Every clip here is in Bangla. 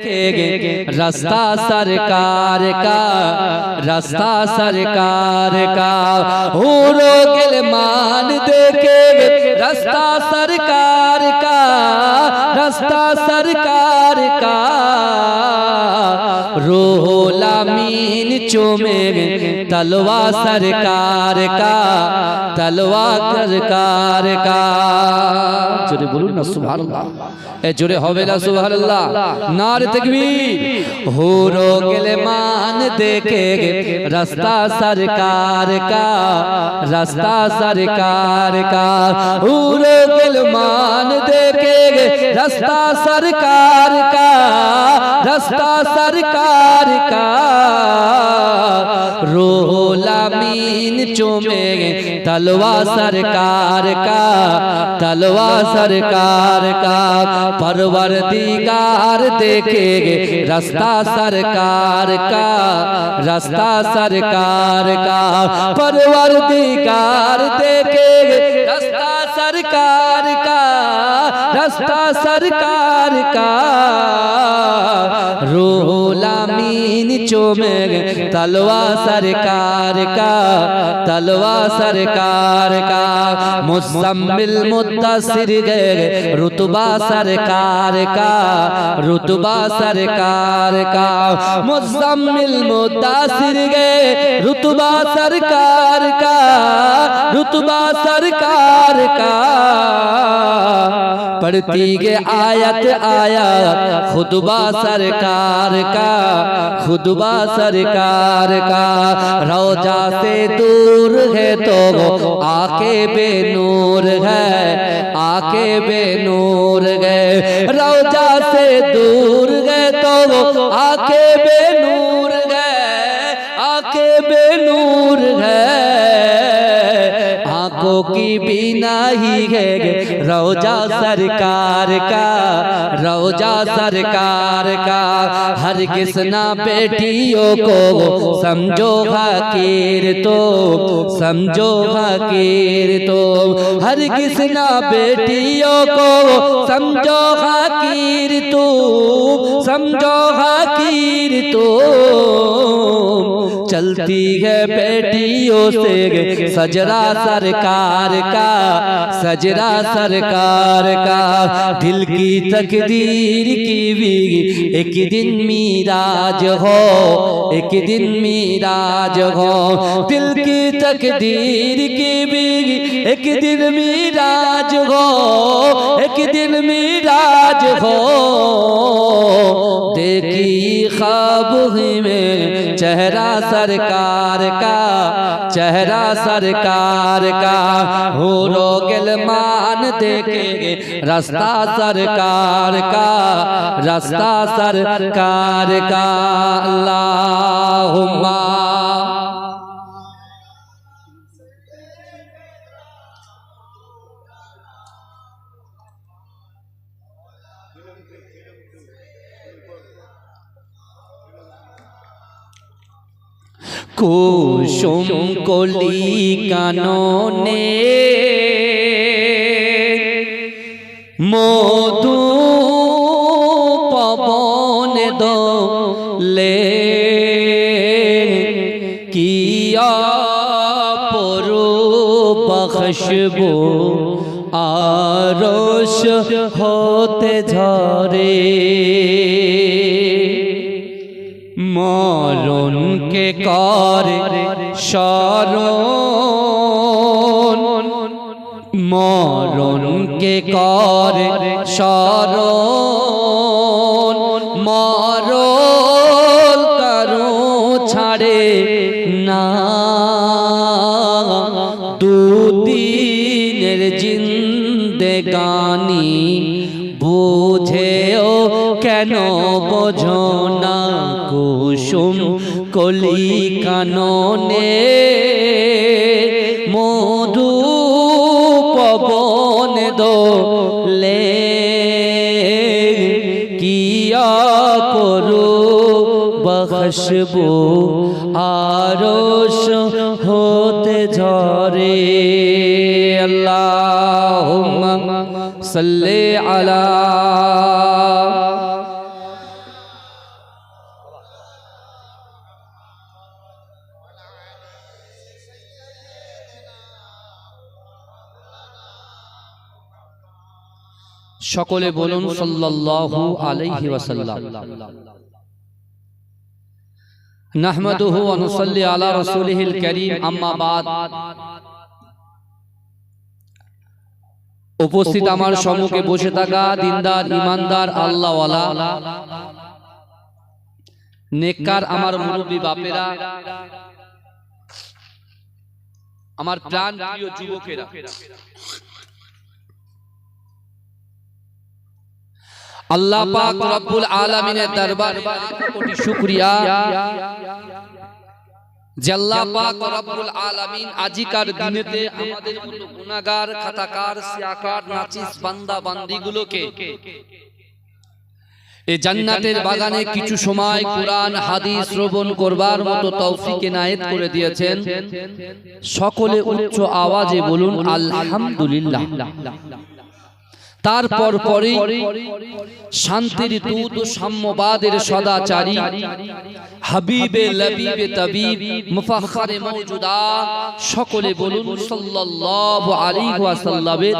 रास्ता सरकार का, रास्ता सरकार का हूरो गिलमान देखे रास्ता सरकार का, रास्ता सरकार का रूहुल अमीन चूमे तलवा सरकार का, तलवा सरकार का। जोरे बोलून ना सुभान अल्लाह, ए जोरे होवे ना सुभान अल्लाह, नारे तकबीर। हूरो गिलमान देखे रास्ता सरकार का, रास्ता सरकार का हूरो गिलमान देखे रास्ता सरकार का, रास्ता सरकार का रूहुल अमीन चूमे तलवा सरकार का, तलवा सरकार का परवरदिगार देखेगे रास्ता सरकार का, रास्ता सरकार का परवरदिगार देखेगे रास्ता सरकार का, रास्ता सरकार का रूहुल अमीन चूमे तलवा सरकार का, तलवा सरकार का मुज़म्मिल मुद्दसिर गए रुतबा सरकार का, रुतबा सरकार का मुज़म्मिल मुद्दसिर गए रुतबा सरकार का, रुतबा सरकार का पढ़ती गे आयत आयत खुतबा सरकार का, खुतबा सरकार का रोजा से दूर है तो आके बेनूर है, आके बेनूर गए रोजा से दूर गए तो आके बेनूर गए, आके बेनूर है आंखों की बिना ही है रोजा सरकार का, रोजा सरकार का हर किसना बेटियों को समझो हकीर तो, समझो हकीर तो हर किसना बेटियों को समझो हकीर तो, समझो हकीर तो चलती है बेटियों से सजरा सरकार का, सजरा सरकार का दिल की तकदीर की भी एक दिन मीराज हो, एक दिन मीराज हो दिल की तकदीर की भी एक दिन मीराज हो, एक दिन मीराज हो देखी ख्वाब में चेहरा सरकार का, चेहरा सरकार का हूरो गिलमान देखेंगे रास्ता सरकार का, रास्ता सरकार का। अल्लाहुम्मा कुसुम कली कानों ने मधु पवन दो ले किया पुरु बख्शबो आरोश होते झरे मरण के कार शरण, मरण के कार शरण मरल करो छाड़े ना दू दिनेर जिंदगानी बुझेओ केनो बोझो ना कुसुम कली कानने मधु पवन दो ले किया करो बख्शबो आरोश होते झरे। अल्लाहुम्मा सल्ले अला সকলে বলুন সাল্লাল্লাহু আলাইহি ওয়াসাল্লাম। নাহমাদুহু ওয়া নুসাল্লি আলা রাসূলিহিল কারীম, আম্মা বাদ। উপস্থিত আমার সম্মুখে বসে থাকা দিনদার, ইমানদার, আল্লাহওয়ালা, নেককার আমার মুরব্বী বাপেরা, আমার প্রাণ প্রিয় যুবকেরা, আল্লাহ পাক রব্বুল আলামিনের দরবারে কোটি শুকরিয়া যে আল্লাহ পাক রব্বুল আলামিন আজিকার দিনেতে আমাদের মতো গুনাহগার, খাতাকার, সিয়াকার, নাচিস বান্দা বান্দীগুলোকে এই জান্নাতের বাগানে কিছু সময় কোরআন হাদিস শ্রবণ করবার মতো তৌফিক এনায়েত করে দিয়েছেন। সকলে উচ্চ আওয়াজে বলুন আলহামদুলিল্লাহ। তারপর পরে শান্তির দূত ও সাম্যবাদের সদাচারী হাবিবে লবিবে তাবিব মুফাখখারে মওজুদা, সকলে বলুন সাল্লাল্লাহু আলাইহি ওয়াসাল্লামের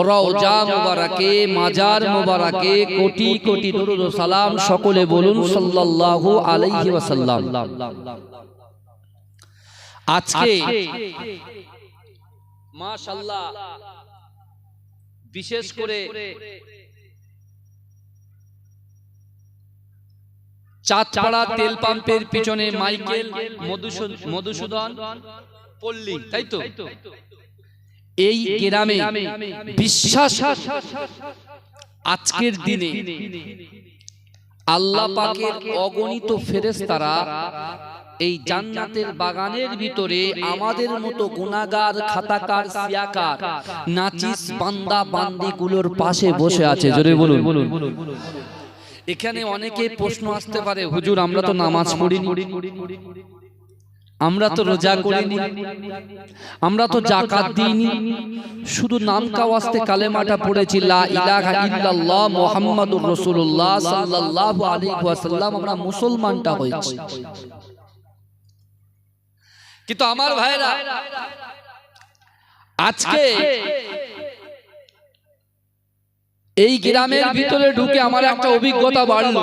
রওজা মুবারাকে, মাজার মুবারাকে কোটি কোটি দরুদ ও সালাম। সকলে বলুন সাল্লাল্লাহু আলাইহি ওয়াসাল্লাম। আজকে মাশাআল্লাহ বিশেষ করে চাঁদপাড়া তেল পাম্পের পিছনে মাইকেল মধুসূদন পল্লী, তাই তো? এই গ্রামে বিশ্বাস আজকের দিনে আল্লাহ পাকের অগণিত ফেরেশতারা এই জান্নাতের বাগানের ভিতরে আমাদের মতো গুনাহগার, খাতাকার, সিয়াকার, নাচিস বান্দা বান্দিগুলোর পাশে বসে আছে। জোরে বলুন। এখানে অনেকে প্রশ্ন আসতে পারে, হুজুর আমরা তো নামাজ পড়িনি, আমরা তো রোজা করিনি, আমরা তো যাকাত দিইনি, শুধু নাম কাওয়াস্তে কালেমাটা পড়েছি লা ইলাহা ইল্লাল্লাহ মুহাম্মাদুর রাসূলুল্লাহ সাল্লাল্লাহু আলাইহি ওয়াসাল্লাম, আমরা মুসলমানটা হয়েছি। কিন্তু আমার ভাইরা আজকে এই গ্রামের ভিতরে ঢুকে আমার একটা অভিজ্ঞতা বাড়লো,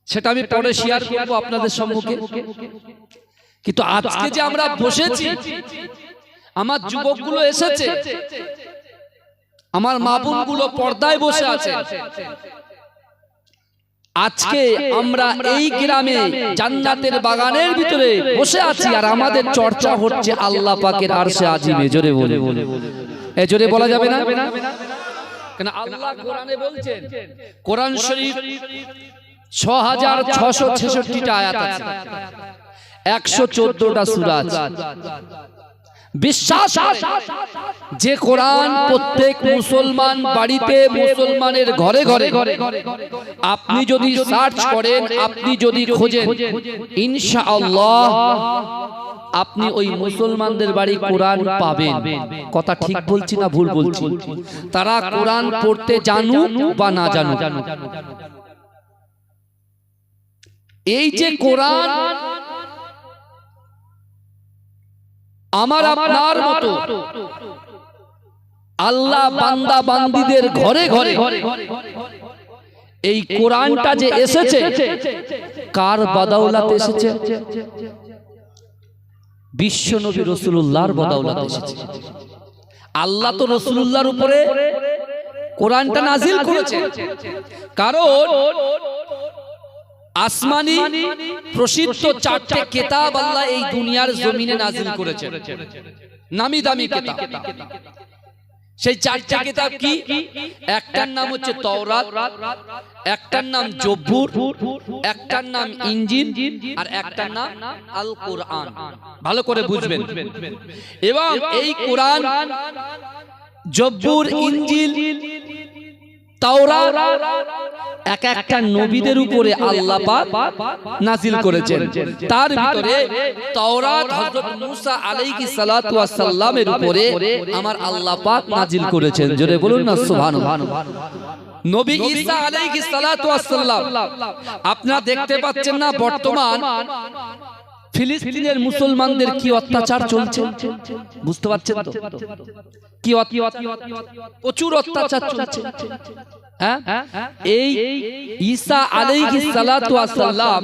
সেটা আমি পরে শেয়ার করব আপনাদের সম্মুখে। কিন্তু আজকে যে আমরা বসেছি, আমার যুবকগুলো এসেছে, আমার মা বোনগুলো পর্দায় বসে আছে, আজকে আমরা এই গ্রামে জান্নাতের বাগানের ভিতরে বসে আছি আর আমাদের চর্চা হচ্ছে আল্লাহ পাকের আরশে আজিমে। জোরে বলে, এই জোরে বলা যাবে না? কেন আল্লাহ কোরআনে বলছেন, কোরআন শরীফ 6666টা আয়াত আছে, 114টা সূরা আছে। বিশ্বাস যে কোরআন প্রত্যেক মুসলমান বাড়িতে, মুসলমানের ঘরে ঘরে আপনি যদি সার্চ করেন, আপনি যদি খোঁজেন, ইনশাআল্লাহ আপনি ওই মুসলমানদের বাড়ি কোরআন পাবেন। কথা ঠিক বলছি না ভুল বলছি? তারা কোরআন পড়তে জানুক বা না জানুক, এই যে কোরআন আমার আপনার মতো আল্লাহ বান্দা বান্দীদের ঘরে ঘরে এই কোরআনটা যে এসেছে, কার বদৌলতে এসেছে? বিশ্ব নবী রাসূলুল্লাহর বদৌলতে এসেছে। আল্লাহ তো রাসূলুল্লাহর উপরে কোরআনটা নাজিল করেছে, কারণ আসমানি প্রসিদ্ধ 4টে কিতাব আল্লাহ এই দুনিয়ার জমিনে নাজিল করেছেন, নামি দামি কিতাব। সেই 4টে কিতাব কি? একটার নাম হচ্ছে তাওরাত, একটার নাম জব্বুর, একটার নাম ইনজিল, আর একটার নাম আল কোরআন। ভালো করে বুঝবেন। এবং এই কোরআন, জব্বুর, ইনজিল, তাওরাত এক একটা নবীদের উপরে আল্লাহ পাক নাজিল করেছেন। তার ভিতরে তাওরাত হযরত মুসা আলাইহিস সালাতু ওয়াস সালামের উপরে আমার আল্লাহ পাক নাজিল করেছেন। জোরে বলুন না সুবহানাল্লাহ। নবী ঈসা আলাইহিস সালাতু ওয়াস সালাম আপনারা দেখতে পাচ্ছেন না, বর্তমান ফিলিস্তিনের মুসলমানদের কি অত্যাচার চলছে বুঝতে পারছেন তো? কি প্রচুর অত্যাচার চলছে। এই ঈসা আলাইহিস সালাতু ওয়াস সালাম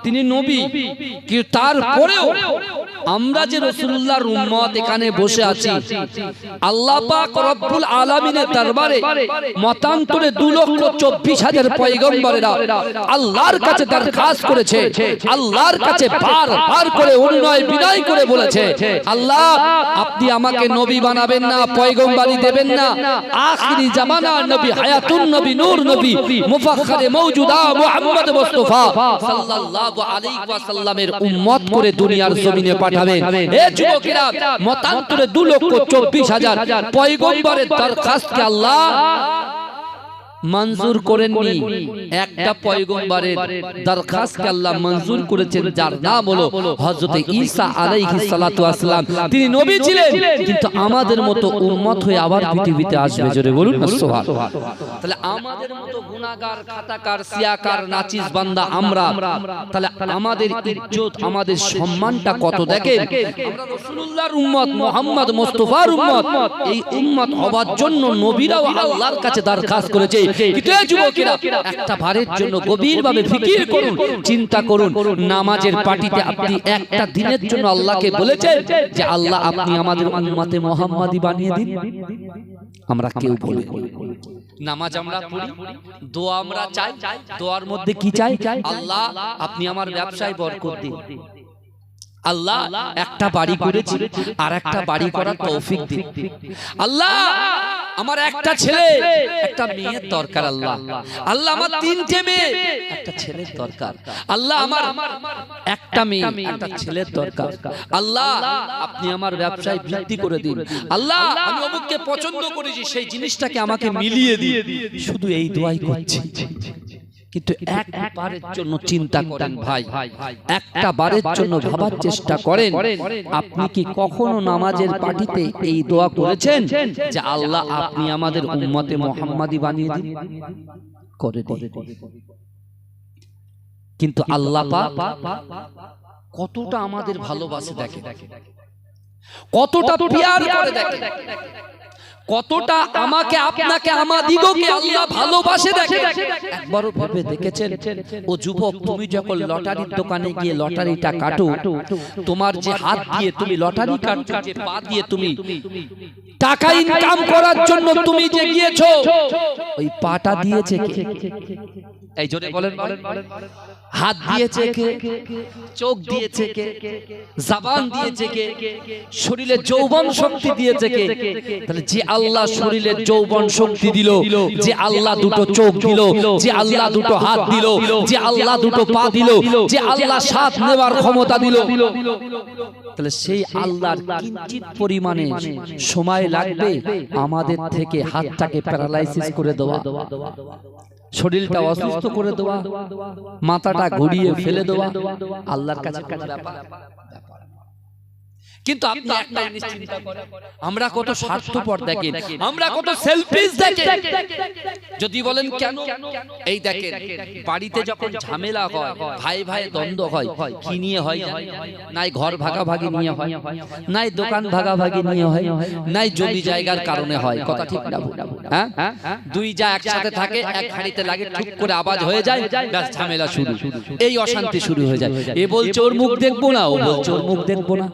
তিনি নবী, কিন্তু তারপরেও আমরা যে রাসূলুল্লাহর উম্মত এখানে বসে আছি, আল্লাহ পাক রব্বুল আলামিনের দরবারে মতান্তরে 2,24,000 পয়গম্বরেরা আল্লাহর কাছে দরখাস্ত করেছে, আল্লাহর কাছে বারবার করে অনুনয় বিনয় করে বলেছে, আল্লাহ আপনি আমাকে নবী বানাবেন না, পয়গম্বরী দেবেন না, আখিরি জামানার নবী, হায়াতুন নবী, নূর নবী, মুফাখখারে মওজুদা মুহাম্মদ মুস্তাফা সাল্লাল্লাহু আলাইহি ওয়াসাল্লামের উম্মত করে দুনিয়ার জমিনে পাঠাবেন। এ যুবকেরা, মতান্তরে 2,24,000 পয়গম্বরের দরখাস্তকে আল্লাহ মঞ্জুর করেননি। একটা পয়গম্বরের দরখাস্তকে আল্লাহ মঞ্জুর করেছেন, যার নাম হলো হযরত ঈসা আলাইহিস সালাতু ওয়াস সালাম। তিনি নবী ছিলেন, কিন্তু আমাদের মতো উম্মত হয়ে আবার পৃথিবীতে আসবে। জোরে বলুন সুবহানাল্লাহ। তাহলে আমাদের মতো গুনাহগার, খাতাকার, সিয়াকার, নাচিস বান্দা আমরা, তাহলে আমাদের ইজ্জত, আমাদের সম্মানটা কত দেখেন। আমরা রাসূলুল্লাহর উম্মত, মুহাম্মদ মুস্তাফার উম্মত। এই উম্মত হওয়ার জন্য নবীরাও আল্লাহর কাছে দরখাস্ত করেছে। কিন্তু এই যুবকেরা, একটা বারের জন্য গভীরভাবে ফিকির করুন, চিন্তা করুন। নামাজের পার্টিতে আপনি একটা দিনের জন্য আল্লাহকে বলেছেন যে আল্লাহ আপনি আমাদের উম্মতে মুহাম্মাদি বানিয়ে দিন? আমরা কেউ বলি নামাজ আমরা পড়ি, দোয়া আমরা চাই, দোয়ার মধ্যে কি চাই? আল্লাহ আপনি আমার ব্যবসায় বরকত দিন, আল্লাহ একটা বাড়ি করেছি আর একটা বাড়ি করার তৌফিক দিন, আল্লাহ আমার একটা ছেলে একটা মেয়ের দরকার, আল্লাহ আল্লাহ আমার 3টে মেয়ে একটা ছেলের দরকার, আল্লাহ আমার একটা মেয়ে একটা ছেলের দরকার, আল্লাহ আপনি আমার ব্যবসায় বৃদ্ধি করে দিন, আল্লাহ আমি অমুককে পছন্দ করেছি সেই জিনিসটাকে আমাকে মিলিয়ে দিন। শুধু এই দোয়াই করছি। কিন্তু একবারের জন্য চিন্তা করেন ভাই, একটা বারের জন্য ভাবার চেষ্টা করেন, আপনি কি কখনো নামাজের পার্টিতে এই দোয়া করেছেন যে আল্লাহ আপনি আমাদের উম্মতে মুহাম্মাদি বানিয়ে দিন? করে দিন। কিন্তু আল্লাহ পাক কতটা আমাদের ভালোবাসে দেখেন, কতটা প্যার করে দেখেন, কতটা আমাকে আপনাকে আমাদিগকে আল্লাহ ভালোবাসে দেখেন। একবারও ভেবে দেখেছেন? ও যুবক, তুমি যখন লটারির দোকানে গিয়ে লটারিটা কাটো, তোমার যে হাত দিয়ে তুমি লটারি কাটছো, যে পা দিয়ে তুমি টাকা ইনকাম করার জন্য তুমি যে গিয়েছো, ওই পাটা দিয়েছে কে? এই জোরে বলেন। হাত দিয়েছে কে? চোখ দিয়েছে কে? জবান দিয়েছে কে? শরীরে যৌবন শক্তি দিয়েছে কে? তাহলে যে আল্লাহ শরীরে যৌবন শক্তি দিল, যে আল্লাহ দুটো চোখ দিল, যে আল্লাহ দুটো হাত দিল, যে আল্লাহ দুটো পা দিল, যে আল্লাহ শ্বাস নেওয়ার ক্ষমতা দিল, তাহলে সেই আল্লাহর কিঞ্চিত পরিমাণে সময় লাগবে আমাদের থেকে হাতটাকে প্যারালাইসিস করে দেওয়া, শরীরটা অসুস্থ করে দেওয়া, মাথাটা ঘুরিয়ে ফেলে দেওয়া? আল্লাহর কাছে কোন ব্যাপার? কিন্তু আপনি একটা জিনিস চিন্তা করেন, আমরা কত স্বার্থপর দেখেন, আমরা কত সেলফিশ দেখেন। যদি বলেন কেন, এই দেখেন বাড়িতে যখন ঝামেলা হয়, ভাই ভাই দ্বন্দ্ব হয়, কি নিয়ে হয়? নাই ঘর ভাগাভাগি নিয়ে হয়, নাই দোকান ভাগাভাগি নিয়ে হয়, নাই জমি জায়গার কারণে হয়। কথা ঠিক না? হ্যাঁ, দুই যা একসাথে থাকে, এক হাঁড়িতে লাগে, ঠিক করে আওয়াজ হয়ে যায়, ব্যাস ঝামেলা শুরু, এই অশান্তি শুরু হয়ে যায়। এ বলছে ওর মুখ দেখবো না, ও বলছে ওর মুখ দেখবো না।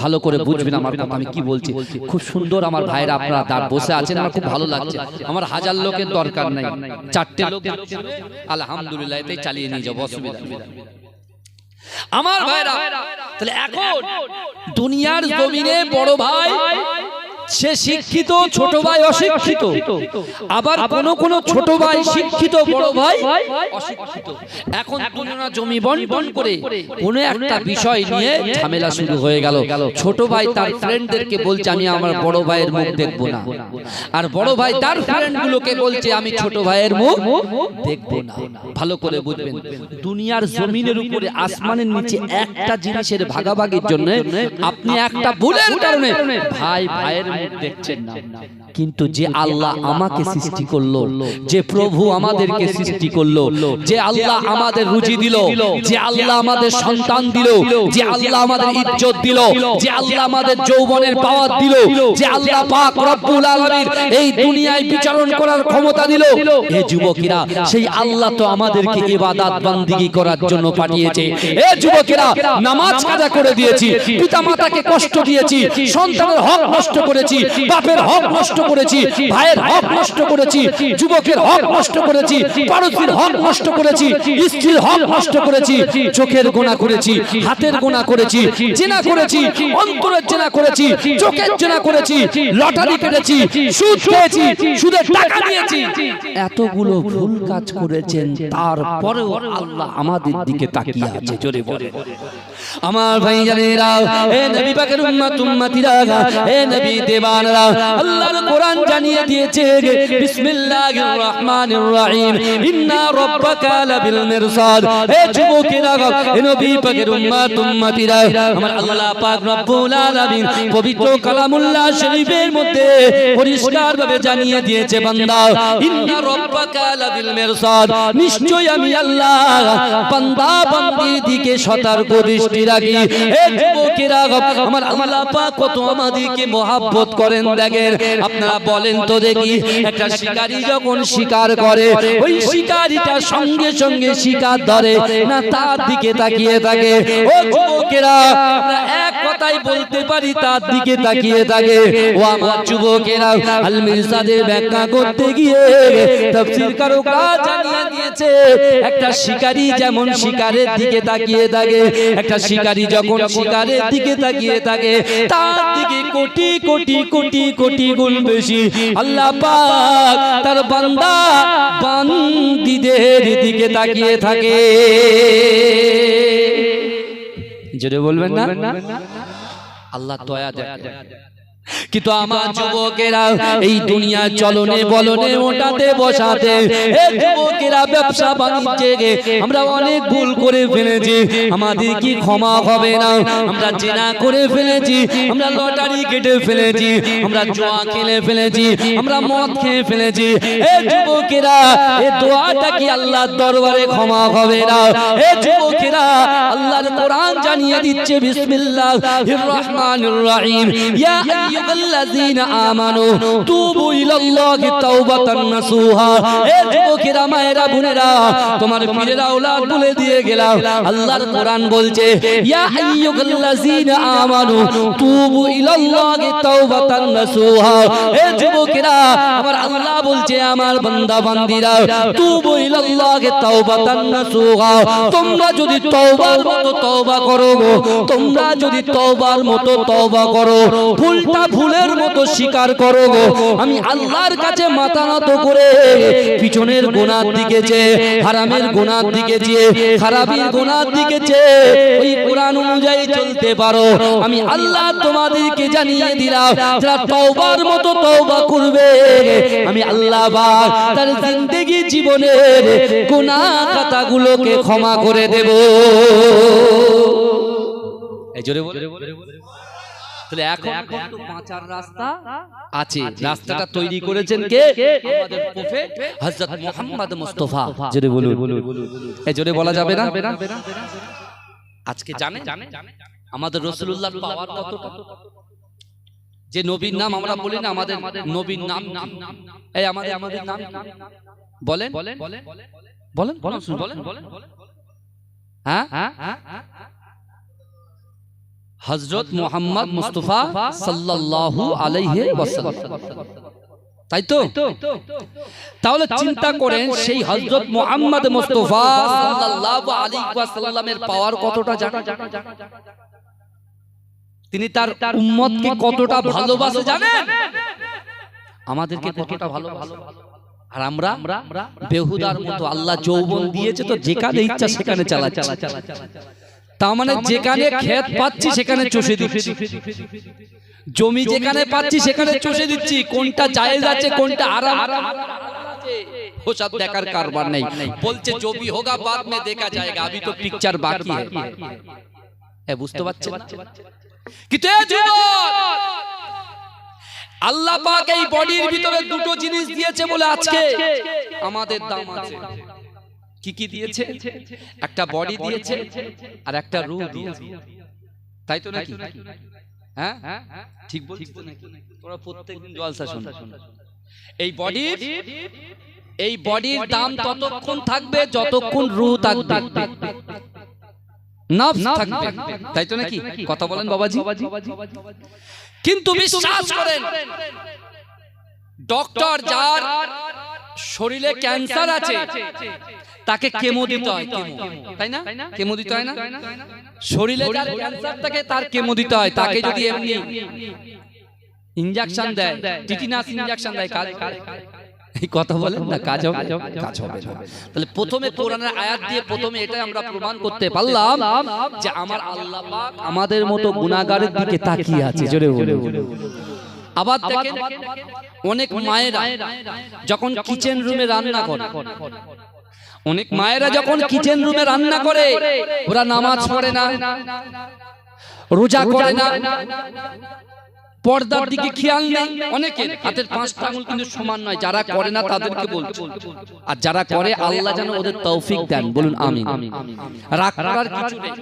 ভালো করে বুঝবেন আমার কথা আমি কি বলছি। খুব সুন্দর আমার ভাইরা আপনারা দাঁড় বসে আছেন, আমার খুব ভালো লাগছে। আমার 1000 লোকের দরকার নাই, 4টে লোক আলহামদুলিল্লাহ এতেই চালিয়ে নিয়ে যাবো, অসুবিধা নেই আমার ভাইরা। তাহলে এখন দুনিয়ার জমিনে বড় ভাই সে শিক্ষিত, ছোট ভাই অশিক্ষিত, আবার কোন ছোট ভাই শিক্ষিত, বড় ভাই অশিক্ষিত। এখন দুজনা জমি বন্টন করে কোন একটা বিষয় নিয়ে ঝামেলা শুরু হয়ে গেল। ছোট ভাই তার ফ্রেন্ডদেরকে বলছে আমি আমার বড় ভাইয়ের মুখ দেখবো না, আর বড় ভাই তার ফ্রেন্ডগুলোকে বলছে আমি ছোট ভাইয়ের মুখ দেখবো না। ভালো করে বুঝবেন, দুনিয়ার জমিনের উপরে আসমানের নিচে একটা জিনিসের ভাগাভাগির জন্য আপনি একটা ভুলের কারণে ভাই ভাইয়ের মুখ দেখছেন না। কিন্তু যে আল্লাহ আমাকে সৃষ্টি করলো, যে প্রভু আমাদেরকে সৃষ্টি করলো, যে আল্লাহ আমাদের রুজি দিল, যে আল্লাহ আমাদের সন্তান দিল, যে আল্লাহ আমাদের ইজ্জত দিল, যে আল্লাহ আমাদের যৌবনের পাওয়ার দিল, যে আল্লাহ পাক রব্বুল আলামিন এই দুনিয়ায় বিচারণ করার ক্ষমতা দিল, হে যুবকেরা সেই আল্লাহ তো আমাদেরকে ইবাদত বান্দিগি করার জন্য পাঠিয়েছে। হে যুবকেরা নামাজ কাজা করে দিয়েছি, পিতামাতাকে কষ্ট দিয়েছি, সন্তানের হক নষ্ট করেছি, বাপের হক নষ্ট করেছি, ভাইয়ের হক নষ্ট করেছি, যুবকের হক নষ্ট করেছি, পারসির হক নষ্ট করেছি, স্ত্রীর হক নষ্ট করেছি, চোখের গোনা করেছি, হাতের গোনা করেছি, জিনা করেছি, অন্তরের জিনা করেছি, চোখের জিনা করেছি, লটারি কেটেছি, সুদ খেয়েছি, সুদের টাকা দিয়েছি। এতগুলো ভুল কাজ করেছেন, তারপরেও আল্লাহ আমাদের দিকে তাকিয়ে আছে। জোরে বলে আমার ভাইজানেরা, হে নবী পাকের উম্মত উম্মতিরা, হে নবী দেওয়ানরা, আল্লাহর কোরআন জানিয়ে দিয়েছে বিসমিল্লাহির রহমানির রহিম, ইন্না রাব্বাকা লাবিল মিরসাদ। হে যুবকেরা, হে নবী পাকের উম্মত উম্মতিরা, আমার আল্লাহ পাক রব্বুল আলামিন পবিত্র কালামুল্লাহ শরীফের মধ্যে পরিষ্কার ভাবে জানিয়ে দিয়েছে, বান্দা ইন্না রাব্বাকা লাবিল মিরসাদ, নিশ্চয়ই আমি আল্লাহ বান্দা বান্দির দিকে সতর্ক দৃষ্টি রাখি। হে যুবকেরা, আমার আল্লাহ পাক কত আমাদেরকে মহব্বত করেন দেখেন। আপনারা বলেন তো দেখি, একটা শিকারী যখন শিকার করে, ওই শিকারীটা সঙ্গে সঙ্গে শিকার ধরে না তার দিকে তাকিয়ে থাকে? ও যুবকেরা, এক কথাই বলতে পারি তার দিকে তাকিয়ে থাকে। ও আমার যুবকেরা, আল মিরসাদের ব্যাখ্যা করতে গিয়ে তাফসীরকাররা জানিয়ে দিয়েছে, একটা শিকারী যেমন শিকারের দিকে তাকিয়ে থাকে, একটা শিকারী যখন শিকারের দিকে তাকিয়ে থাকে, তার দিকে কোটি কোটি কোটি কোটি গুণ বেশি আল্লাহ পাক তার বান্দা বান্দীদের দিকে তাকিয়ে থাকে। জোরে বলবেন না? আল্লাহ দয়া দেখে। কিন্তু আমার যুবকেরা এই দুনিয়া চলনে বলনে ওটাতে বসাতে, এই যুবকেরা ব্যবসা বাণিজ্যে আমরা অনেক ভুল করে ফেলেছি, আমাদের কি ক্ষমা হবে না? আমরা জেনা করে ফেলেছি, আমরা লটারি কেটে ফেলেছি, আমরা জুয়া খেলে ফেলেছি, আমরা মদ খেয়ে ফেলেছি। এই যুবকেরা, এই দোয়াটা কি আল্লাহর দরবারে ক্ষমা হবে না? এই যুবকেরা, আল্লাহর কোরআন জানিয়ে দিচ্ছে বিসমিল্লাহির রহমানির রহিম, ইয়া আইয়ুহাল্লাযীনা আমানু তুবু ইলাল্লাহি তাওবাতান নাসুহা। হে যুবকেরা, মায়েরা, বোনেরা, তোমার পীরের আওলাদ বলে দিয়ে গেলাম, আল্লাহর কোরআন বলছে ইয়া আইয়ুহাল্লাযীনা আমানু তুবু ইলাল্লাহি তাওবাতান নাসুহা। হে যুবকেরা, আমার আল্লাহ বলছে আমার বান্দা বান্দীরা, তুবু ইলাল্লাহি তাওবাতান নাসুহা, তোমরা যদি তওবার মতো তওবা করো, তোমরা যদি তওবার মতো তওবা করো, ভুলটা ভুলের মতো স্বীকার করো, আমি আল্লাহর কাছে মাথা নত করে পিছনের গুনার দিকে চেয়ে, হারামের গুনার দিকে চেয়ে, খারাপের গুনার দিকে চেয়ে ওই কোরআন অনুযায়ী চলতে পারো, আমি আল্লাহ তোমাদেরকে জানিয়ে দিলাম, যারা তওবার মতো তওবা করবে, আমি আল্লাহ পাক তার জিন্দেগি জীবনের গুনাহ খাতাগুলোকে ক্ষমা করে দেব। এই জোরে বলে, এখন তো বাঁচার রাস্তা আছে। রাস্তাটা তৈরি করেছেন কে? আমাদের প্রফেট হযরত মুহাম্মদ মুস্তাফা। জোরে বলুন, এই জোরে বলা যাবে না? আজকে জানেন আমাদের রাসূলুল্লাহর পাওয়ার কতটা? যে নবীর নাম আমরা বলি না, আমাদের নবীর নাম কি? এই আমাদের নাম বলেন বলেন বলেন বলেন বলেন। হ্যাঁ, হযরত মুহাম্মদ মুস্তাফা সাল্লাল্লাহু আলাইহি ওয়াসাল্লাম, তাই তো? তাহলে চিন্তা করেন সেই হযরত মুহাম্মদ মুস্তাফা সাল্লাল্লাহু আলাইহি ওয়াসাল্লামের পাওয়ার কতটা জানেন? তিনি তার উম্মতকে কতটা ভালোবাসে জানেন? আমাদেরকে কতটা ভালোবাসে। আর আমরা বেহুদার মতো, আল্লাহ যৌবন দিয়েছে তো যেখানে ইচ্ছা সেখানে চালাচ্ছি। তার মানে যেখানে ক্ষেত পাচ্ছি সেখানে চষে দিচ্ছি, জমি যেখানে পাচ্ছি সেখানে চষে দিচ্ছি, কোনটা জায়েজ আছে কোনটা হারাম আছে ও সব দেখার কারবার নেই। বলছে जो भी होगा बाद में देखा जाएगा, अभी तो पिक्चर बाकी है। বুঝতে পারছেন? কিন্তু আল্লাহ পাক এই বডির ভিতরে দুটো জিনিস দিয়েছে বলে আজকে আমাদের দাম আছে। কি কি দিয়েছে? একটা বডি দিয়েছে আর একটা রূহ দিয়েছে, তাই তো নাকি? হ্যাঁ ঠিক বলছিস তো নাকি? তোমরা প্রত্যেকদিন জলসা শোনো। এই বডির দাম ততক্ষণ থাকবে যতক্ষণ রূহ থাকবে, নফস থাকবে, তাই তো নাকি? কথা বলেন বাবাজি। কিন্তু বিশ্বাস করেন, ডক্টর যার শরীরে ক্যান্সার আছে তাকে কেমো দিতে হয়, তাই না? কেমো দিতে হয় না? শরীরে যার ক্যান্সার থাকে তার কেমো দিতে হয়। তাকে যদি এমনি ইনজেকশন দেয়, টিটিনাস ইনজেকশন দেয়, কাজ এই কথা বলেন না, কাজ হবে? কাজ হবে না। তাহলে প্রথমে কোরআনের আয়াত দিয়ে প্রথমে এটাই আমরা প্রমাণ করতে পারলাম যে আমার আল্লাহ পাক আমাদের মতো গুনাহগারের দিকে তাকিয়ে আছে। জোরে বলুন। আবার দেখেন, অনেক মায়েরা যখন কিচেন রুমে রান্না করে, অনেক মায়েরা যখন কিচেন রুমে রান্না করে, ওরা নামাজ পড়ে না, রোজা করে না, পর্দার দিকে খেয়াল নেই। অনেকের হাতের 5টা আঙুল কিন্তু সমান নয়। যারা করে না তাদেরকে বলছি, আর যারা করে আল্লাহ যেন ওদের তৌফিক দেন। বলুন আমিন। রাগ করার কিছু নেই।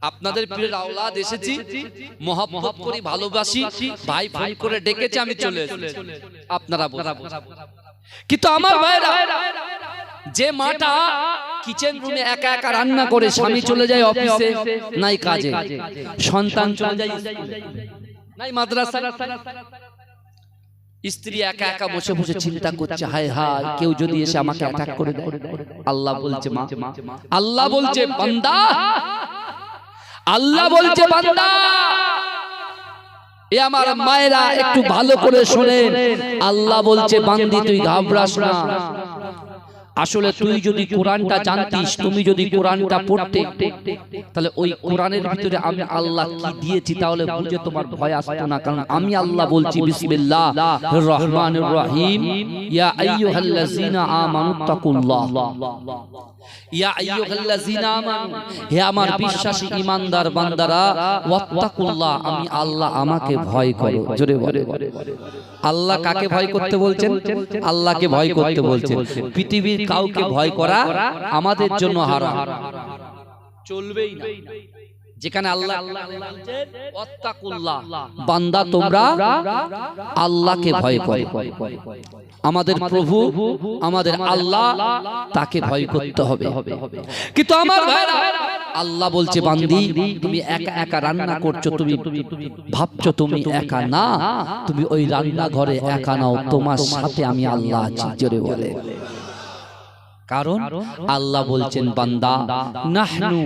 আপনাদের প্রিয় আওলাদ এসেছি, মহব্বত করি, ভালোবাসি, ভাই ফোন করে ডেকেছে, আমি চলে এসেছি, আপনারা বলুন। কিন্তু আমার ভাইরা, যে মাটা কিচেন রুমে একা একা রান্না করে, স্বামী চলে যায় অফিসে, নাই কাজে, সন্তান চলে যায় নাই মাদ্রাসা, স্ত্রী একা একা বসে বসে চিন্তা করছে, হায় হায় কেউ যদি এসে আমাকে অ্যাটাক করে দেয়। আল্লাহ বলছে মা, আল্লাহ বলছে বান্দা, আল্লাহ বলছে বান্দা, এ আমার মায়েরা একটু ভালো করে শোনেন, আল্লাহ বলছে বান্দি তুই ঘাবড়াস না। আসলে তুই যদি কোরআনটা জানতিস, তুমি যদি কোরআনটা পড়তে, তাহলে ওই কোরআনের ভিতরে আমি আল্লাহ কি দিয়েছি তাহলে বুঝে তোমার ভয় আসতো না। কারণ আমি আল্লাহ বলছি বিসমিল্লাহির রহমানির রহিম, ইয়া আইয়ুহাল্লাযীনা আমানু তাকুল্লাহ, ইয়া আইয়ুহাল্লাযীনা আমানু, হে আমার বিশ্বাসী ঈমানদার বান্দারা, ওয়াত্তাকুল্লাহ, আমি আল্লাহ, আমাকে ভয় করো। জোরে বলে। আল্লাহ কাকে ভয় করতে বলছেন? আল্লাহকে ভয় করতে বলছেন। পৃথিবীর কাউকে ভয় করা আমাদের জন্য হারাম, চলবেই না। যেখানে আল্লাহ বলছেন ওয়াত্তাকুল্লাহ, বান্দা তোমরা আল্লাহকে ভয় করো। আমাদের প্রভু, আমাদের আল্লাহ, তাকে ভয় করতে হবে। কিন্তু আমার ভাইরা, আল্লাহ বলছে বান্দি তুমি একা একা রান্না করছো, তুমি ভাবছো তুমি একা না, তুমি ওই রান্না ঘরে একা নাও, তোমার সাথে আমি আল্লাহ আছি। জোরে বলে। কারণ আল্লাহ বলছেন বান্দা নাহনু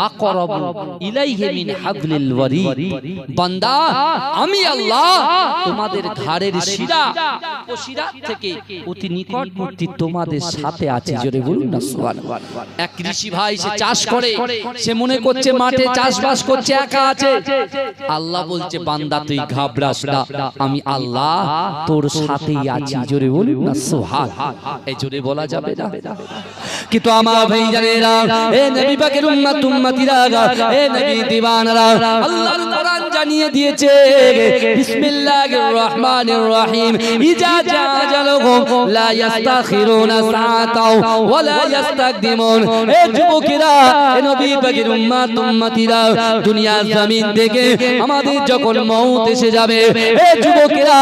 আকরাবু ইলাইহি মিন হাবলিল ওয়ারিদ, বান্দা আমি আল্লাহ তোমাদের ঘাড়ের শিরা ও শিরা থেকে অতি নিকটবর্তী তোমাদের সাথে আছি। জোরে বলুন না সুবহানাল্লাহ। এক কৃষি ভাই, সে চাষ করে, সে মনে করছে মাঠে চাষবাস করছে, একা আছে। আল্লাহ বলছে বান্দা তুই ঘাবড়াস না, আমি আল্লাহ তোর সাথেই আছি। জোরে বলুন না সুবহানাল্লাহ। এই জোরে বলা যাবে না। কিন্তু আমার ভাইজানেরা, এ নবী পাকের উম্মত উম্মতিরা, এ নবী দিওয়ানারা, আল্লাহর কোরআন জানিয়ে দিয়েছে বিসমিল্লাহির রহমানির রহিম, ইজা জা আজালুহুম লা ইস্তাখিরুনা সাআতাও ওয়া লা ইস্তাকদিমুন। এ যুবকেরা, এ নবী পাকের উম্মত উম্মতিরা, দুনিয়া জমিন থেকে আমাদের যখন মওত এসে যাবে, এ যুবকেরা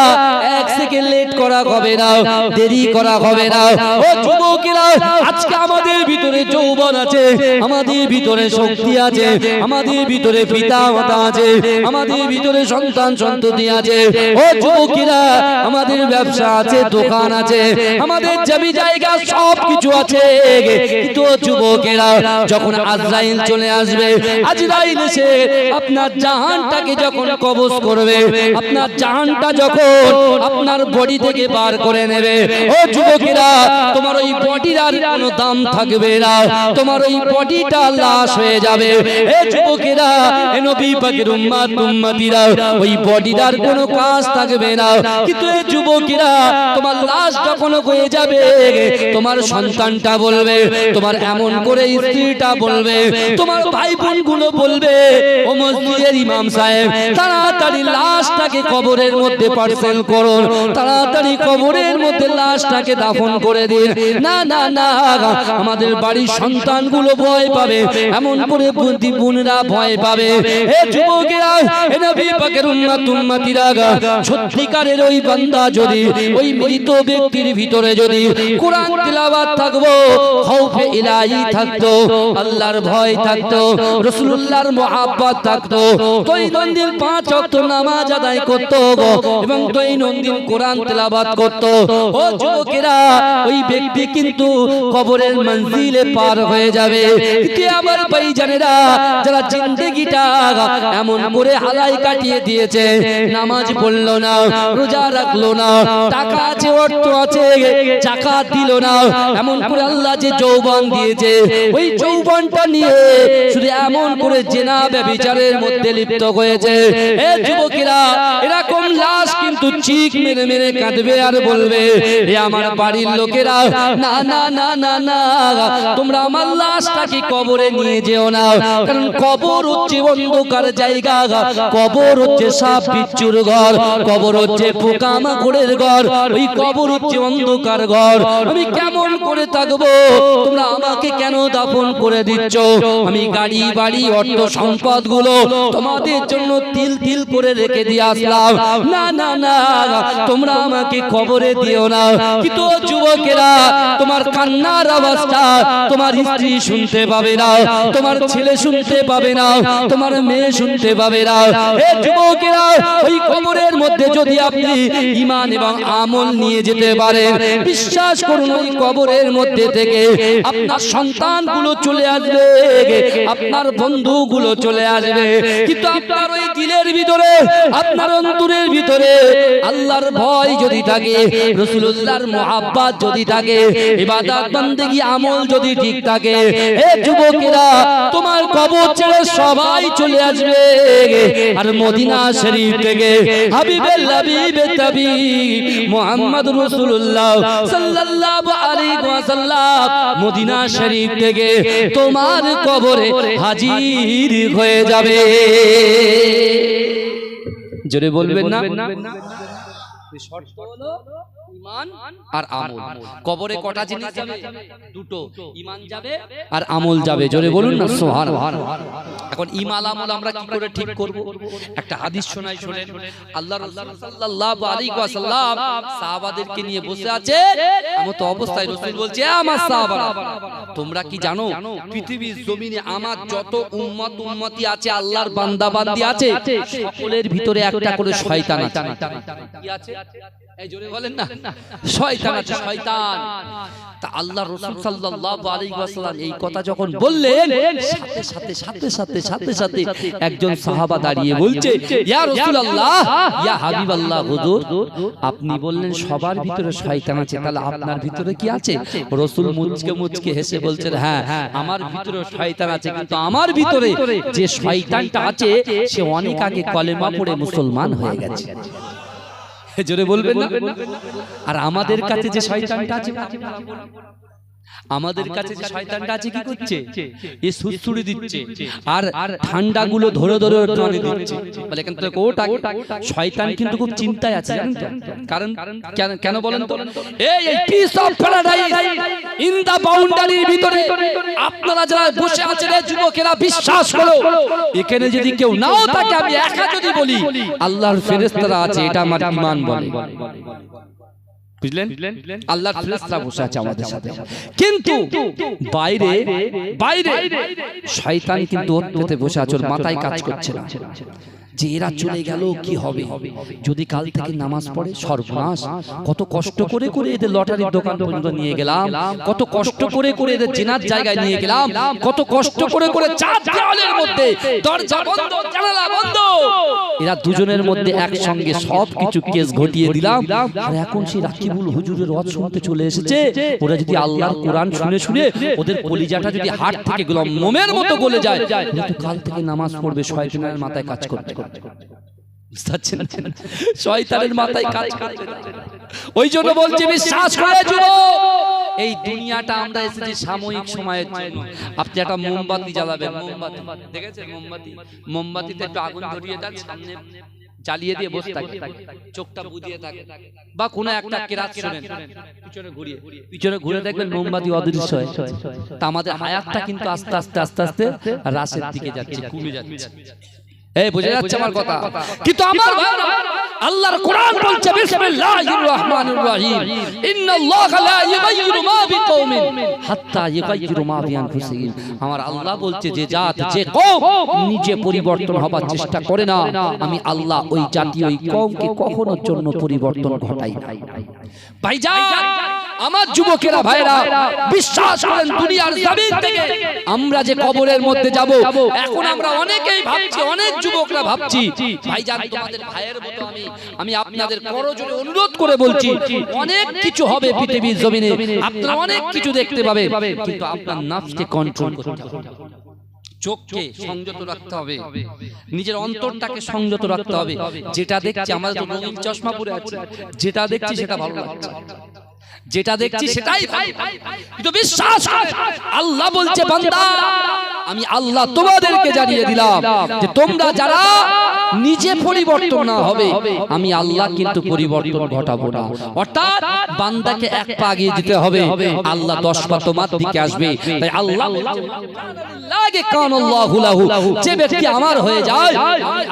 এক সেকেন্ড লেট করা হবে না, দেরি করা হবে না। ও যুবকেরা, আজকে আমাদের ভিতরে যৌবন আছে, আমাদের ভিতরে শক্তি আছে, আমাদের ভিতরে পিতা মাতা আছে, আমাদের ভিতরে সন্তান সন্ততি আছে। ও যুবকেরা, আমাদের ব্যবসা আছে, দোকান আছে, আমাদের জমি জায়গা সব কিছু আছে। কিন্তু যুবকেরা, যখন আজরাইল চলে আসবে, আজরাইল এসে আপনার জাহানটাকে যখন কবজ করবে, আপনার জাহানটা যখন আপনার বডি থেকে বার করে নেবে, ও যুবকেরা, তোমার ওই বডির আর কোনো দাম থাকবে না, তোমার ওই বডিটা লাশ হয়ে যাবে। এ যুবকেরা, এ নবী পাকের উম্মতিরা, ওই বডিটার কোনো কাজ থাকবে না। কিন্তু এ যুবকেরা, তোমার লাশ যখন হয়ে যাবে, তোমার সন্তানটা বলবে, তোমার এমন করে স্ত্রীটা বলবে, তোমার ভাই বোন গুলো বলবে, ও মসজিদের ইমাম সাহেব, তাড়াতাড়ি লাশটাকে কবরের মধ্যে পার্সেল করুন, তাড়াতাড়ি কবরের মধ্যে লাশটাকে দাফন করে দিন। না না না, আমাদের বাড়ির সন্তানগুলো ভয় পাবে, এমন করে বুদ্ধি বোনরা ভয় পাবে। এ যুবকেরা, এ নবী পাকের উম্মতিরা, সত্যিকারের ওই বান্দা যদি ওই মৃত ব্যক্তির ভিতরে যদি কোরআন তিলাওয়াত থাকবো, খাউফে ইলাহি থাকতো, আল্লাহর ভয় থাকতো, রাসূলুল্লাহর মুহাব্বত থাকতো, দৈনন্দিন 5 ওয়াক্ত নামাজ আদায় করতো এবং দৈনন্দিন কোরআন তেলাওয়াত করতো, ও যুবকেরা, ওই ব্যক্তি কিন্তু কবরের মঞ্জিলে পার হয়ে যাবে। কিন্তু আমার ভাইজানেরা, যারা জিন্দেগিটা এমন করে হালাই কাটিয়ে দিয়েছে, নামাজ পড়লো না, রোজা রাখলো না, টাকা আছে, অর্থ আছে, যাকাত দিল না, এমন করে আল্লাহ যে যৌবন দিয়েছে, ওই যৌবনটা নিয়ে শুধু এমন করে জিনা ব্যভিচারের মধ্যে লিপ্ত হয়েছে। এ যুবকেরা, এরকম লাশ কিন্তু চিক মেরে মেরে কাঁদবে আর বলবে, এ আমার বাড়ির লোকেরা, না না না না না, তোমরা আমার লাশটাকে কবরে নিয়ে যেও না, কারণ কবর হচ্ছে অন্ধকার জায়গা, কবর হচ্ছে সাপ বিচ্ছুর ঘর, কবর হচ্ছে পোকামাকড়ের ঘর, ওই কবর হচ্ছে অন্ধকার ঘর। আমি কেমন করে থাকবো? তোমরা আমাকে কেন দাফন করে দিচ্ছ? আমি গাড়ি বাড়ি অর্থ সম্পদ গুলো তোমাদের জন্য তিল তিল করে রেখে দিয়ে আসলাম, না না না, তোমরা আমাকে কবরে দিও না। কিন্তু যুবকেরা, তোমার কান্নার আওয়াজটা তোমার স্ত্রী শুনতে পাবে না, তোমার ছেলে শুনতে পাবে না, তোমার মেয়ে শুনতে পাবে না। এ যুবকেরা, ওই কবরের মধ্যে যদি আপনি ঈমান এবং আমল নিয়ে যেতে পারেন, বিশ্বাস করুন, ওই কবরের মধ্যে থেকে আপনার সন্তানগুলো চলে আসবে, আপনার বন্ধুগুলো চলে আসবে। কিন্তু আপনার ওই দিলের ভিতরে, আপনার অন্তরের ভিতরে আল্লাহর ভয় যদি থাকে, রাসূলুল্লাহর মুহাব্বত যদি থাকে, ইবাদত বান্দেগি আমল যদি ঠিক থাকে, এ যুবকেরা, তোমার কবর ছেড়ে সবাই চলে আসবে আর মদিনা শরীফ থেকে হাবিবের হাবিবে তাবি মুহাম্মদ রাসূলুল্লাহ সাল্লাল্লাহু আলাইহি ওয়াসাল্লাম মদিনা শরীফ থেকে তোমার কবরে হাজির হয়ে যাবে। জোরে বলবেন না? শর্ত হলো ঈমান আর আমল। কবরে কটা জিনিস যাবে? দুটো, ঈমান যাবে আর আমল যাবে। জোরে বলুন না সুবহানাল্লাহ। এখন ঈমান আমল আমরা কি করে ঠিক করব? একটা হাদিস শোনাই, শুনেন। আল্লাহ রাসূল সাল্লাল্লাহু আলাইহি ওয়াসাল্লাম সাহাবাদেরকে নিয়ে বসে আছে, এমন তো অবস্থায় রাসূল বলছে, আমার সাহাবারা, তোমরা কি জানো পৃথিবীর জমিনে আমার যত উম্মতি আছে, আল্লাহর বান্দা বান্দি আছে, সকলের ভিতরে একটা করে শয়তান আছে। কি আছে? এই জোরে বলেন না, শয়তান আছে, শয়তান। তা আল্লাহ রাসূল সাল্লাল্লাহু আলাইহি ওয়াসাল্লাম এই কথা যখন বললেন, সাথে সাথে একজন সাহাবা দাঁড়িয়ে বলছে, ইয়া রাসূলুল্লাহ, ইয়া হাবিবাল্লাহ, হুজুর, আপনি বললেন সবার ভিতরে শয়তান আছে, তাহলে আপনার ভিতরে কি আছে? রাসূল মুচকে হেসে বলছেন, হ্যাঁ, আমার ভিতরে শয়তান আছে, কিন্তু আমার ভিতরে যে শয়তানটা আছে সে অনেক আগে কলেমা পড়ে মুসলমান হয়ে গেছে। জোরে বলবেন না? আর আমাদের কাছে যে শয়তানটা আছে, আমাদের কাছে যে শয়তানটা আছে, কি করছে? এ সুসুড়ি দিচ্ছে আর ঠান্ডা গুলো ধরে ধরে টানে দিচ্ছে। বলে এখান থেকে ওটা, শয়তান কিন্তু খুব চিন্তায় আছে, জানেন তো? কারণ কেন বলেন তো? এই piece of paradise in the বাউন্ডারির ভিতরে আপনারা যারা বসে আছেন, এই যুবকেরা, বিশ্বাস করো, এখানে যদি কেউ নাও থাকে, আমি একা যদি বলি, আল্লাহর ফেরেশতারা আছে, এটা আমার ঈমান বলে। বুঝলেন? আল্লাহর ফেরেশতারা বসে আছে আমাদের সাথে, কিন্তু বাইরে শয়তান কিন্তু ওতে বসে আছে, ওর মাথায় কাজ করছে না যে এরা চলে গেল কি হবে, যদি কাল থেকে নামাজ পড়ে সর্বনাশ, কত কষ্ট করে করে এদের লটারির দোকান পর্যন্ত নিয়ে গেলাম, কত কষ্ট করে করে এদের চেনার জায়গায় নিয়ে গেলাম, কত কষ্ট করে করে চার দেওয়ালের মধ্যে দরজা বন্ধ, জানালা বন্ধ, এরা দুজনের মধ্যে একসঙ্গে সব কিছু কেস ঘটিয়ে দিলাম, আর এখন সেই রাখি রাকিবুল হুজুরের ওয়াজ শুনতে চলে এসেছে, ওরা যদি আল্লাহর কোরআন শুনে শুনে ওদের কলিজাটা যদি হাড় থেকে গুলো মোমের মতো গলে যায়, তো কাল থেকে নামাজ পড়বে শয়তানের মাথায় কাজ করতে করতে। বুঝতে পারছেন? শয়তানের মাথায় কাজ করতে। ওই জন্য বলছি বিশ্বাস করে যুবক, এই দুনিয়াটা আমরা এসেছি সাময়িক সময়ের জন্য। আপনি একটা মোমবাতি জ্বালাবেন, মোমবাতি দেখেছেন? মোমবাতিতে একটু আগুন ধরিয়ে দেন, সামনে জ্বালিয়ে দিয়ে বসে থাকে, চোখটা বুজিয়ে থাকে, বা কোনো একটা কেরাত শুনেন, পিছনে ঘুরে দেখবেন মোমবাতি অদৃশ্য হয়। তা আমাদের হায়াতটা কিন্তু আস্তে আস্তে আস্তে আস্তে রাসের দিকে যাচ্ছে, কমে যাচ্ছে। এই বোঝা যাচ্ছে আমার কথা? কিন্তু আমার আল্লাহর কোরআন বলছে বিসমিল্লাহির রহমানির রহিম, ইন্নাল্লাহা লা ইউগাইয়িরু মা বিকওমিন হাত্তা ইউগাইয়িরু মা বিআনফুসিহিম। আমার আল্লাহ বলছে যে জাত, যে কওম নিজে পরিবর্তন হবার চেষ্টা করে না, আমি আল্লাহ ওই জাতি ওই কওমকে কখনো জন্য পরিবর্তন ঘটাই না। ভাইজান, আমার যুবকেরা ভাইরা বিশ্বাস করেন, দুনিয়ার জমিন থেকে আমরা যে কবরের মধ্যে যাব, এখন আমরা অনেকেই ভাবছি, অনেক যুবকরা ভাবছি, ভাইজান তোমাদের ভাইয়ের মতো আমি আপনাদের করজোড়ে অনুরোধ করে বলছি, অনেক কিছু হবে পৃথিবীর জমিনে, আপনারা অনেক কিছু দেখতে পাবেন, কিন্তু আপনার নফসকে কন্ট্রোল করতে হবে, চোখকে সংযত রাখতে হবে, নিজের অন্তরটাকে সংযত রাখতে হবে। যেটা দেখছি, আমাদের তো রঙিন চশমা পরে আছে, যেটা দেখছি সেটা ভালো লাগছে, যেটা দেখছি সেটাই ভালো, কিন্তু বিশ্বাস করে আল্লাহ বলছে বান্দা, আমি আল্লাহ তোমাদেরকে জানিয়ে দিলাম যে তোমরা যারা নিজে পরিবর্তন না হবে, আমি আল্লাহ কিন্তু পরিবর্তন ঘটাবো না। অর্থাৎ বান্দাকে এক পা এগিয়ে দিতে হবে, আল্লাহ 10 পা তোমার দিকে আসবে। তাই আল্লাহ লাগে কানাল্লাহু লাহু, যে ব্যক্তি আমার হয়ে যায়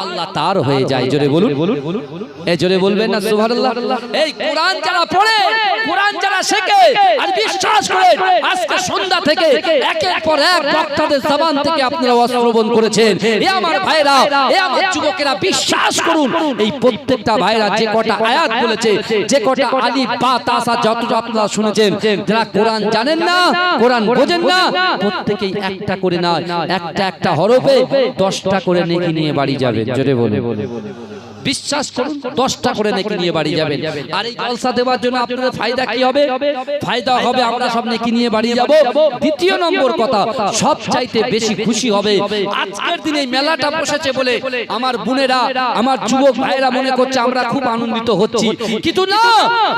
আল্লাহ তার হয়ে যায়। জোরে বলুন, এই জোরে বলবেন না সুবহানাল্লাহ। এই কোরআন যারা পড়ে, কোরআন যারা শেখে আর বিশ্বাস করে, আজকে সন্ধ্যা থেকে একের পর এক বক্তাদের জবান থেকে আপনারা শ্রবণ করেছেন, এ আমার ভাইরা, এ আমার যুবকেরা, বিশ্বাস করুন, এই প্রত্যেকটা ভাইরা যে কটা আয়াত বলেছে, যে কটা আলিফ বা তাসা যতটা আপনারা শুনেছেন, যারা কোরআন জানেন না, কোরআন বোঝেন না, প্রত্যেকেই একটা করে না, একটা একটা হরফে 10টা করে নেকি নিয়ে বাড়ি যাবেন। জোরে বলে বিশ্বাস করুন, 10টা করে নেকি নিয়ে বাড়ি যাবেন। আর এই জলসা দেওয়ার জন্য আপনাদের ফায়দা কি হবে? ফায়দা হবে আমরা সব নেকি নিয়ে বাড়ি যাব। দ্বিতীয় নম্বর কথা, সবচাইতে বেশি খুশি হবে আজকের দিনে মেলাটা বসেছে বলে আমার বোনেরা, আমার যুবক ভাইরা মনে করছে আমরা খুব আনন্দিত হচ্ছি, কিন্তু না,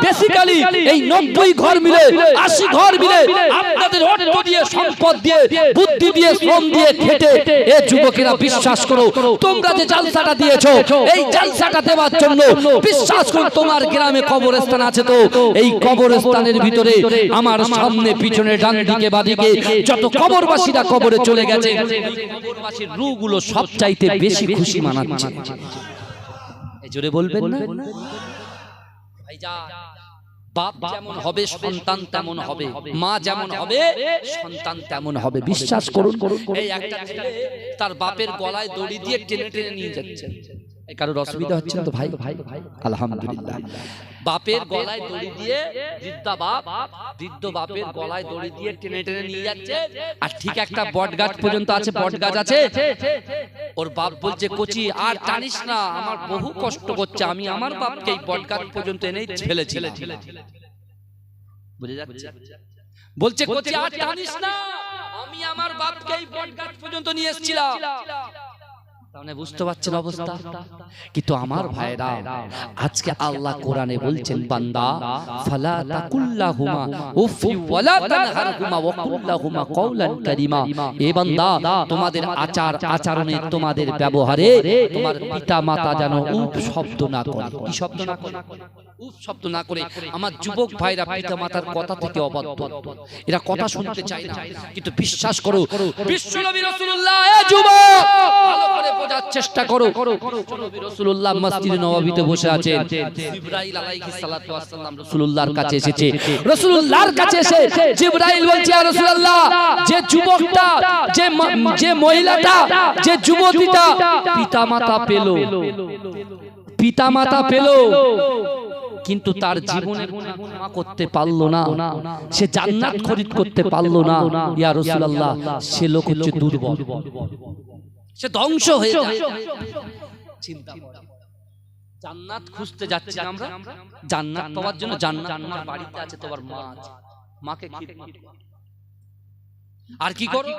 বেসিক্যালি এই 90 ঘর মিলে, 80 ঘর মিলে আপনাদের অর্থ দিয়ে, সম্পদ দিয়ে, বুদ্ধি দিয়ে, শ্রম দিয়ে খেটে, এ যুবকেরা বিশ্বাস করো, তোমরা যে জলসাটা দিয়েছো, এই জলসাটা দেওয়ার জন্য বিশ্বাস করুন, তোমার গ্রামে কবরস্থান আছে, তো এই কবরস্থানের ভিতরে আমার সামনে পিছনে ডান দিকে বাদিকে যত কবরবাসীরা কবরে চলে গেছে, কবরবাসীর রূহগুলো সবচাইতে বেশি খুশি মানাচ্ছে। এই জোরে বলবেন না ভাইজান? বাপ যেমন হবে সন্তান তেমন হবে, মা যেমন হবে সন্তান তেমন হবে। বিশ্বাস করুন, এই একটা ছেলে তার বাপের গলায় দড়ি দিয়ে টেনে টেনে নিয়ে যাচ্ছে। কারোর অসুবিধা হচ্ছে না তো ভাই? আলহামদুলিল্লাহ। বাপের গলায় দড়ি দিয়ে, বৃদ্ধ বাপের গলায় দড়ি দিয়ে টেনে টেনে নিয়ে যাচ্ছে, আর ঠিক একটা বট গাছ পর্যন্ত আছে, বট গাছ আছে, ওর বাপ বলছে কচি আর টানিস না, আমার বহু কষ্ট করছে, আমি আমার বাপকে এই বট গাছ পর্যন্ত এনেই ফেলেছিলাম। বুঝে যাচ্ছে? বলছে কচি আর টানিস না, আমি আমার বাপকে এই বট গাছ পর্যন্ত নিয়ে এসেছিলাম। তাহলে বুঝতে পারছেন অবস্থা? কিন্তু আমার ভাইরা, আজকে আল্লাহ কোরআনে বলছেন, বান্দা ফালা তাকুল্লাহুমা উফি ওয়ালা তানহারহুমা ওয়া কুল্লাহুমা কওলান কারীমা। এ বান্দা, তোমাদের আচার আচরণে, তোমাদের ব্যবহারে তোমার পিতা মাতা যেন উফ শব্দ না করে। কি শব্দ না করে? উফ শব্দ না করে। আমার যুবক ভাইরা পিতা মাতার কথা থেকে অবাধ্য, এরা কথা শুনতে চায় না, কিন্তু বিশ্বাস করো, বিশ্বনবী রাসূলুল্লাহ, এ যুবক ভালো করে বোঝার চেষ্টা করো, বিশ্বনবী রাসূলুল্লাহ মসজিদে নববীতে বসে আছেন, জিবরাইল আলাইহিস সালাতু ওয়াস সালাম রাসূলুল্লাহর কাছে এসেছে। রাসূলুল্লাহর কাছে এসে জিবরাইল বলছে, ইয়া রাসূলুল্লাহ, যে যুবকটা, যে মহিলাটা, যে যুবতীটা পিতামাতা পেল, পিতামাতা পেল, কিন্তু তার জীবনের ক্ষমা করতে পারলো না, সে জান্নাত খরিদ করতে পারলো না, ইয়া রাসূলুল্লাহ, সে লোক হচ্ছে দুর্বল, সে ধ্বংস হয়ে যায়। চিন্তা করো, জান্নাত খুঁজতে যাচ্ছি আমরা, জান্নাত পাওয়ার জন্য। জান্নাত আমার বাড়িতে আছে, তোমার মা আছে, মাকে খিদমত করো। আর কি করো?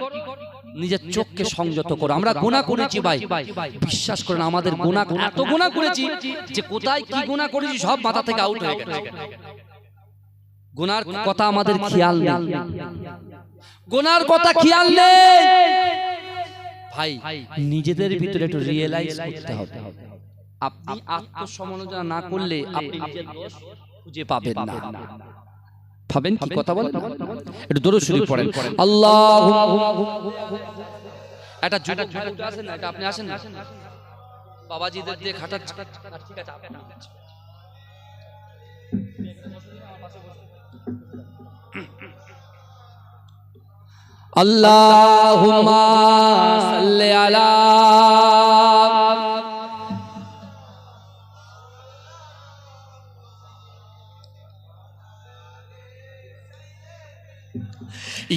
নিজের চোখকে সংযত করো। আমরা গুনাহ করেছি ভাই, বিশ্বাস করেন আমাদের গুনাহ, এত গুনাহ করেছি যে কোথায় কি গুনাহ করেছি সব মাথা থেকে আউট হয়ে গেছে। গুনার কথা আমাদের খেয়াল নেই, গুনার কথা খেয়াল নেই ভাই। নিজেদের ভিতরে একটু রিয়েলাইজ করতে হবে। আপনি আত্মসমালোচনা না করলে আপনি নিজের দোষ খুঁজে পাবেন না। ভাবেন কি কথা বলেন? একটু দরুদ শরীফ পড়েন। আল্লাহুম্মা, এটা যুবক ভাই আসেন না, এটা আপনি আসেন না, বাবাজিদের দিয়ে খাটাচ্ছেন। ঠিক আছে, আপনি আল্লাহুম্মা সাল্লি আলা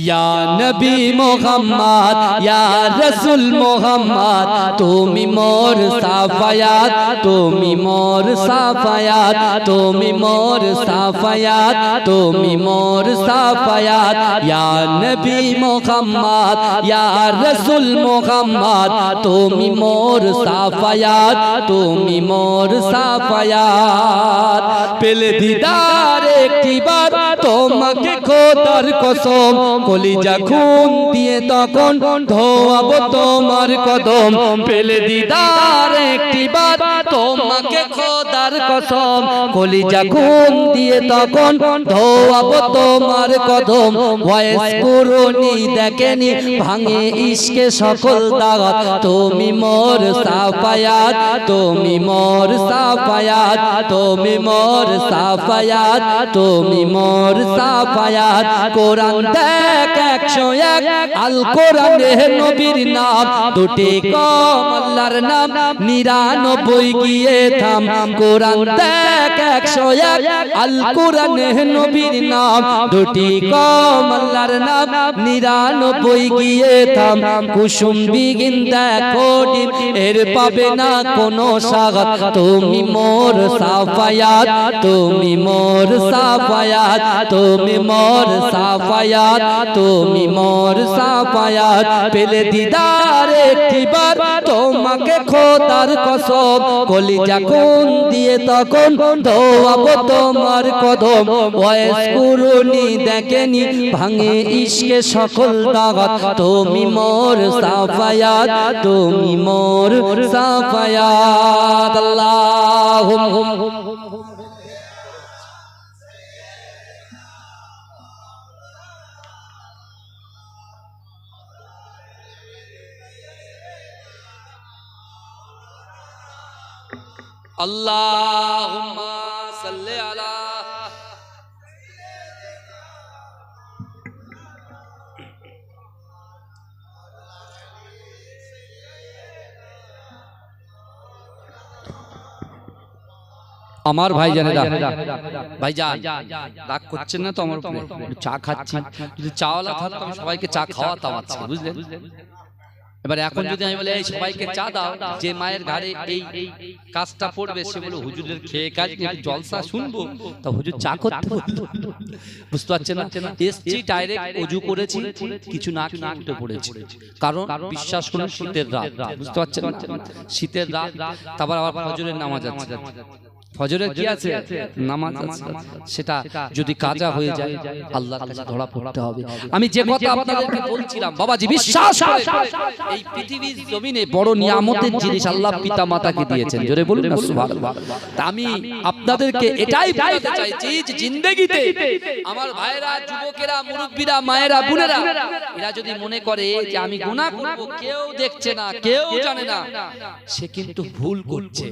या नबी मोहम्मद या रसूल मोहम्मद तुमी मोर साफायात, तुमी मोर साफायात, तुमी मोर साफायात, तुमी मोर साफायात। या नबी मोहम्मद या रसूल मोहम्मद तुमी मोर साफायात, तुमी मोर साफायात। पेले दीदार একটি বার তোমাকে খোদার কসম, কলিজা খুন দিয়ে তখন ধোয়াবো তোমার কদম। পেলে দিদার একটি বার তোমাকে খোদার কসম, কলিজা খুন দিয়ে তখন ধোয়াবো তোমার কদম। ভয়েস পুরনি দেখেনি ভাঙে ইশকে সকল দাগত, তুমি মোর সাফায়াত, তুমি মোর সাফায়াত, তুমি মোর সাফায়াত, তুমি মোর সাফায়াত। কোরআন দেখ 101 আল কোরআনে নবীর নাম, দুটি কম আল্লাহর নাম 99 গিয়ে থাম। কোরআন দেখ 101 আল কোরআনে নবীর নাম, দুটি কম আল্লাহর নাম 99 গিয়ে থাম। কুসুম বিগিন দেখো ডিম এর পাবে না কোনো স্বাগত, তুমি মোর সাফায়াত, তুমি মোর সাফায়াত, তুমি মোর সাফায়াত, তুমি মোর সাফায়াত। পেলে দিদার একটি বার তোমাকে খোদার কসম, কলিজা খুন দিয়ে তখন ধোয়াবো তোমার কদম। ওয়াইস কুরুনি দেখেনি ভাঙে ইশকে সকল দাগত, তুমি মোর সাফায়াত, তুমি মোর সাফায়াত। আল্লাহুম্মা আল্লাহুম্মা সাল্লি আলা। আমার ভাই জানেরা, ভাই যান রাগ করছেন না তো আমার উপরে? চা খাচ্ছি, যদি চাওয়ালা থাকতো আমি সবাইকে চা খাওয়াতাম আজকে, বুঝলেন? এবার এখন যদি আমি বলি এই সবাইকে চা দাও, যে মায়ের ঘাড়ে এই কাজটা পড়বে সে বলে হুজুরের খেয়ে কাজ জলসা শুনবো, তা হুজুর চা করতে বুঝতে পারছেন না? এসছি ডাইরেক্ট ওযু করেছি, কিছু না উঠে পড়েছি, কারণ বিশ্বাস করুন শীতের রাত, বুঝতে পারছেন না? শীতের রাত, তারপর আবার ফজরের নামাজ আছে, ফজরের কি আছে নামাজ আছে, সেটা যদি কাজা হয়ে যায় আল্লাহর কাছে ধরা পড়তে হবে। আমি যে কথা আপনাদেরকে বলছিলাম বাবাজি, বিশ্বাস করে এই পৃথিবীর জমিনে বড় নিয়ামতের জিনিস আল্লাহ পিতা মাতাকে দিয়েছেন, জোরে বলুন না সুবহানাল্লাহ। আমি আপনাদেরকে এটাই বলতে চাইছি যে জিন্দেগিতে আমার ভাইরা, যুবকেরা, মুরব্বিরা, মায়েরা, বোনেরা, এরা যদি মনে করে যে আমি গুনাহ করব, কেউ দেখছে না, কেউ জানে না, সে কিন্তু ভুল করছে।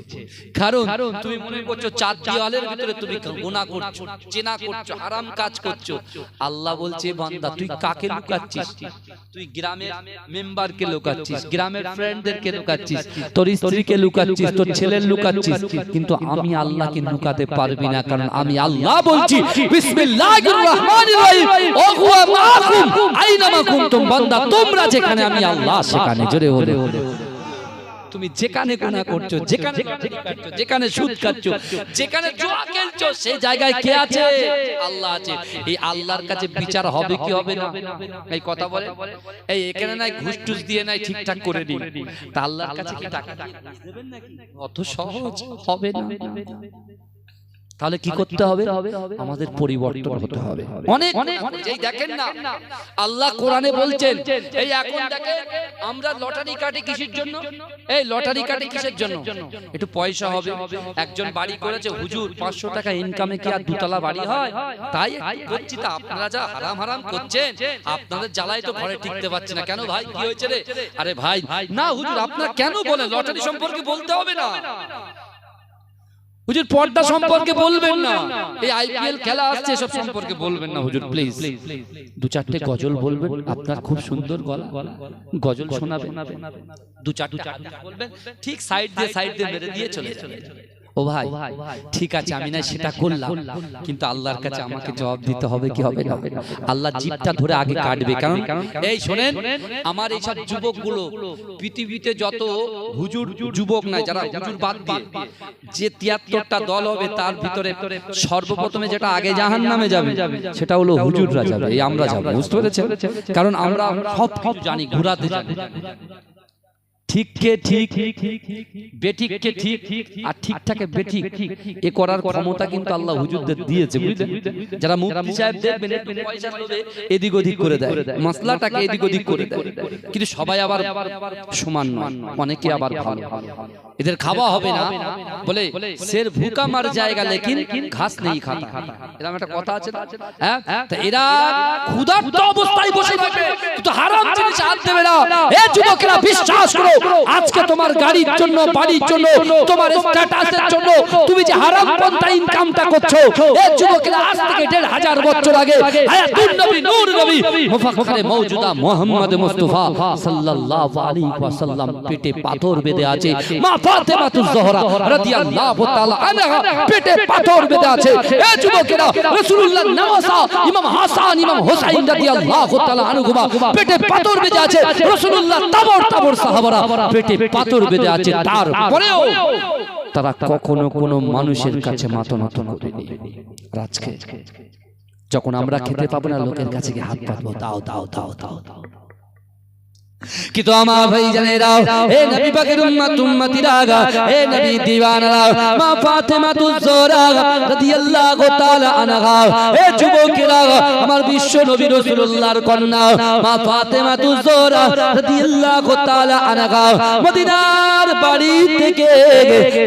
কারণ তুমি মনে করছো চার দেওয়ালের ভিতরে তুমি গুনাহ করছো, জিনা করছো, হারাম কাজ করছো। আল্লাহ বলছে বান্দা তুই কাকে লুকাচ্ছিস? তুই গ্রামের মেম্বারকে লুকাচ্ছিস, গ্রামের ফ্রেন্ডদেরকে লুকাচ্ছিস, তোর স্ত্রীকে লুকাচ্ছিস, তোর ছেলের লুকাচ্ছিস, কিন্তু আমি আল্লাহকে লুকাতে পারবি না। কারণ আমি আল্লাহ বলছি বিসমিল্লাহির রহমানির রহিম, ও হুয়া মাকুম আইনামা কুনতুম, বান্দা তোমরা যেখানে আমি আল্লাহ সেখানে। জোরে বলে তুমি যেখানে গুনাহ করছো, যেখানে যেখানে সুদ খাচ্ছো, যেখানে জুয়া খেলছো, সেই জায়গায় কে আছে? আল্লাহ আছে। এই আল্লাহর কাছে বিচার হবে কি হবে না? এই কথা বলে এই এখানে নাই ঘুষ টুস দিয়ে নাই ঠিকঠাক করে দিই, তা আল্লাহর কাছে কি টাকা দেবেন নাকি? অত সহজ হবে না। তাহলে কি করতে হবে? আমাদের পরিবর্তন হতে হবে। অনেক এই দেখেন না, আল্লাহ কোরআনে বলছেন, এই এখন দেখেন আমরা লটারি কাটি কিসের জন্য? এই লটারি কাটি কিসের জন্য? একটু পয়সা হবে। একজন বাড়ি করেছে, হুজুর 500 টাকা ইনকামে কি আর দুতলা বাড়ি হয়? তাই করছি। তা আপনারা যা হারাম হারাম করছেন, আপনাদের জ্বালায় তো ঘরে টিকতে পারছি না। কেন ভাই, কি হয়েছে রে? আরে ভাই না হুজুর, আপনারা কেন বলেন? লটারি সম্পর্কে বলতে হবে না হুজুর, পর্দা সম্পর্কে বলবেন না, এই আইপিএল খেলা আসছে সব সম্পর্কে বলবেন না হুজুর, প্লিজ। দু চারটে গজল বলবেন, আপনার খুব সুন্দর গলা, গজল শোনাবেন, দু চারটে বলবেন, ঠিক সাইড দিয়ে মেরে দিয়ে চলে যাবেন। ও ভাই ঠিক আছে, আমি না সেটা করলাম, কিন্তু আল্লাহর কাছে আমাকে জবাব দিতে হবে কি হবে না? আল্লাহ জিভটা ধরে আগে কাটবে। কারণ এই শোনেন, আমার এইসব যুবকগুলো পৃথিবীতে যত হুজুর যুবক নাই, যারা হুজুর বাদ দিয়ে যে 73টা দল হবে, তার ভিতরে সর্বপ্রথমে যেটা আগে জাহান্নামে যাবে সেটা হলো হুজুররা যাবে, এই আমরা যাব। বুঝতে পেরেছেন? কারণ আমরা সব জানি, ঘোরাতে জানি, ঠিককে ঠিক, বেঠিককে ঠিক, আর ঠিকঠাকে বেঠিক এ করার ক্ষমতা কিন্তু আল্লাহ হুজুরদের দিয়েছে, বুঝলেন? যারা মুফতি সাহেব দেখবেন একটু পয়সা লোভে এদিক ওদিক করে দেয়, মাসলাটাকে এদিক ওদিক করে দেয়, কিন্তু সবাই আবার সমান নয়, অনেকে আবার ভালো। এদের খাওয়া হবে না বলে শের ভুকা মার জায়গা, লেকিন ঘাস নেই খাতা, এরকম একটা কথা আছে না? হ্যাঁ, তা এরা ক্ষুধার্ত অবস্থায় বসে থাকে, কিন্তু হারাম জিনিস হাত দেবে না। এ যুবকেরা বিশ্বাস করো, আজকে তোমার গাড়ির জন্য, বাড়ির জন্য, তোমার স্ট্যাটাসের জন্য তুমি যে হারাম পন্থায় ইনকামটা করছো, এই যুবকেরা আজ থেকে 1500 বছর আগে হায়াতুন নবী, নূর নবী, মুফাখখারে মওজুদা মুহাম্মদ মুস্তাফা সাল্লাল্লাহু আলাইহি ওয়াসাল্লাম পেটে পাথর বেঁধে আছে। মা ফাতেমাতুজ জোহরা রাদিয়াল্লাহু তাআলা আনহা পেটে পাথর বেঁধে আছে। এই যুবকেরা রাসূলুল্লাহ নওয়াসা, ইমাম হাসান, ইমাম হুসাইন রাদিয়াল্লাহু তাআলা আনহুমা পেটে পাথর বেঁধে আছে। রাসূলুল্লাহ তাবর সাহাবারা পেটে পাথর বেঁধে আছে, তারপরেও তারা কখনো কোনো মানুষের কাছে মাথা নত করেনি। আজকে যখন আমরা খেতে পাবো না, লোকের কাছে গিয়ে হাত পাতবো, দাও দাও দাও দাও দাও। কিন্তু আমার ভাই জানেরা, এ নবী পাকের উম্মতিরা, এ নবী দিওয়ানারা, মা ফাতেমাতুজ জোহরা রাদিয়াল্লাহু তাআলা আনহা, এ যুবকেরা, আমার বিশ্ব নবী রাসূলুল্লাহর কন্যা মা ফাতেমাতুজ জোহরা রাদিয়াল্লাহু তাআলা আনহা মদিনার বাড়ি থেকে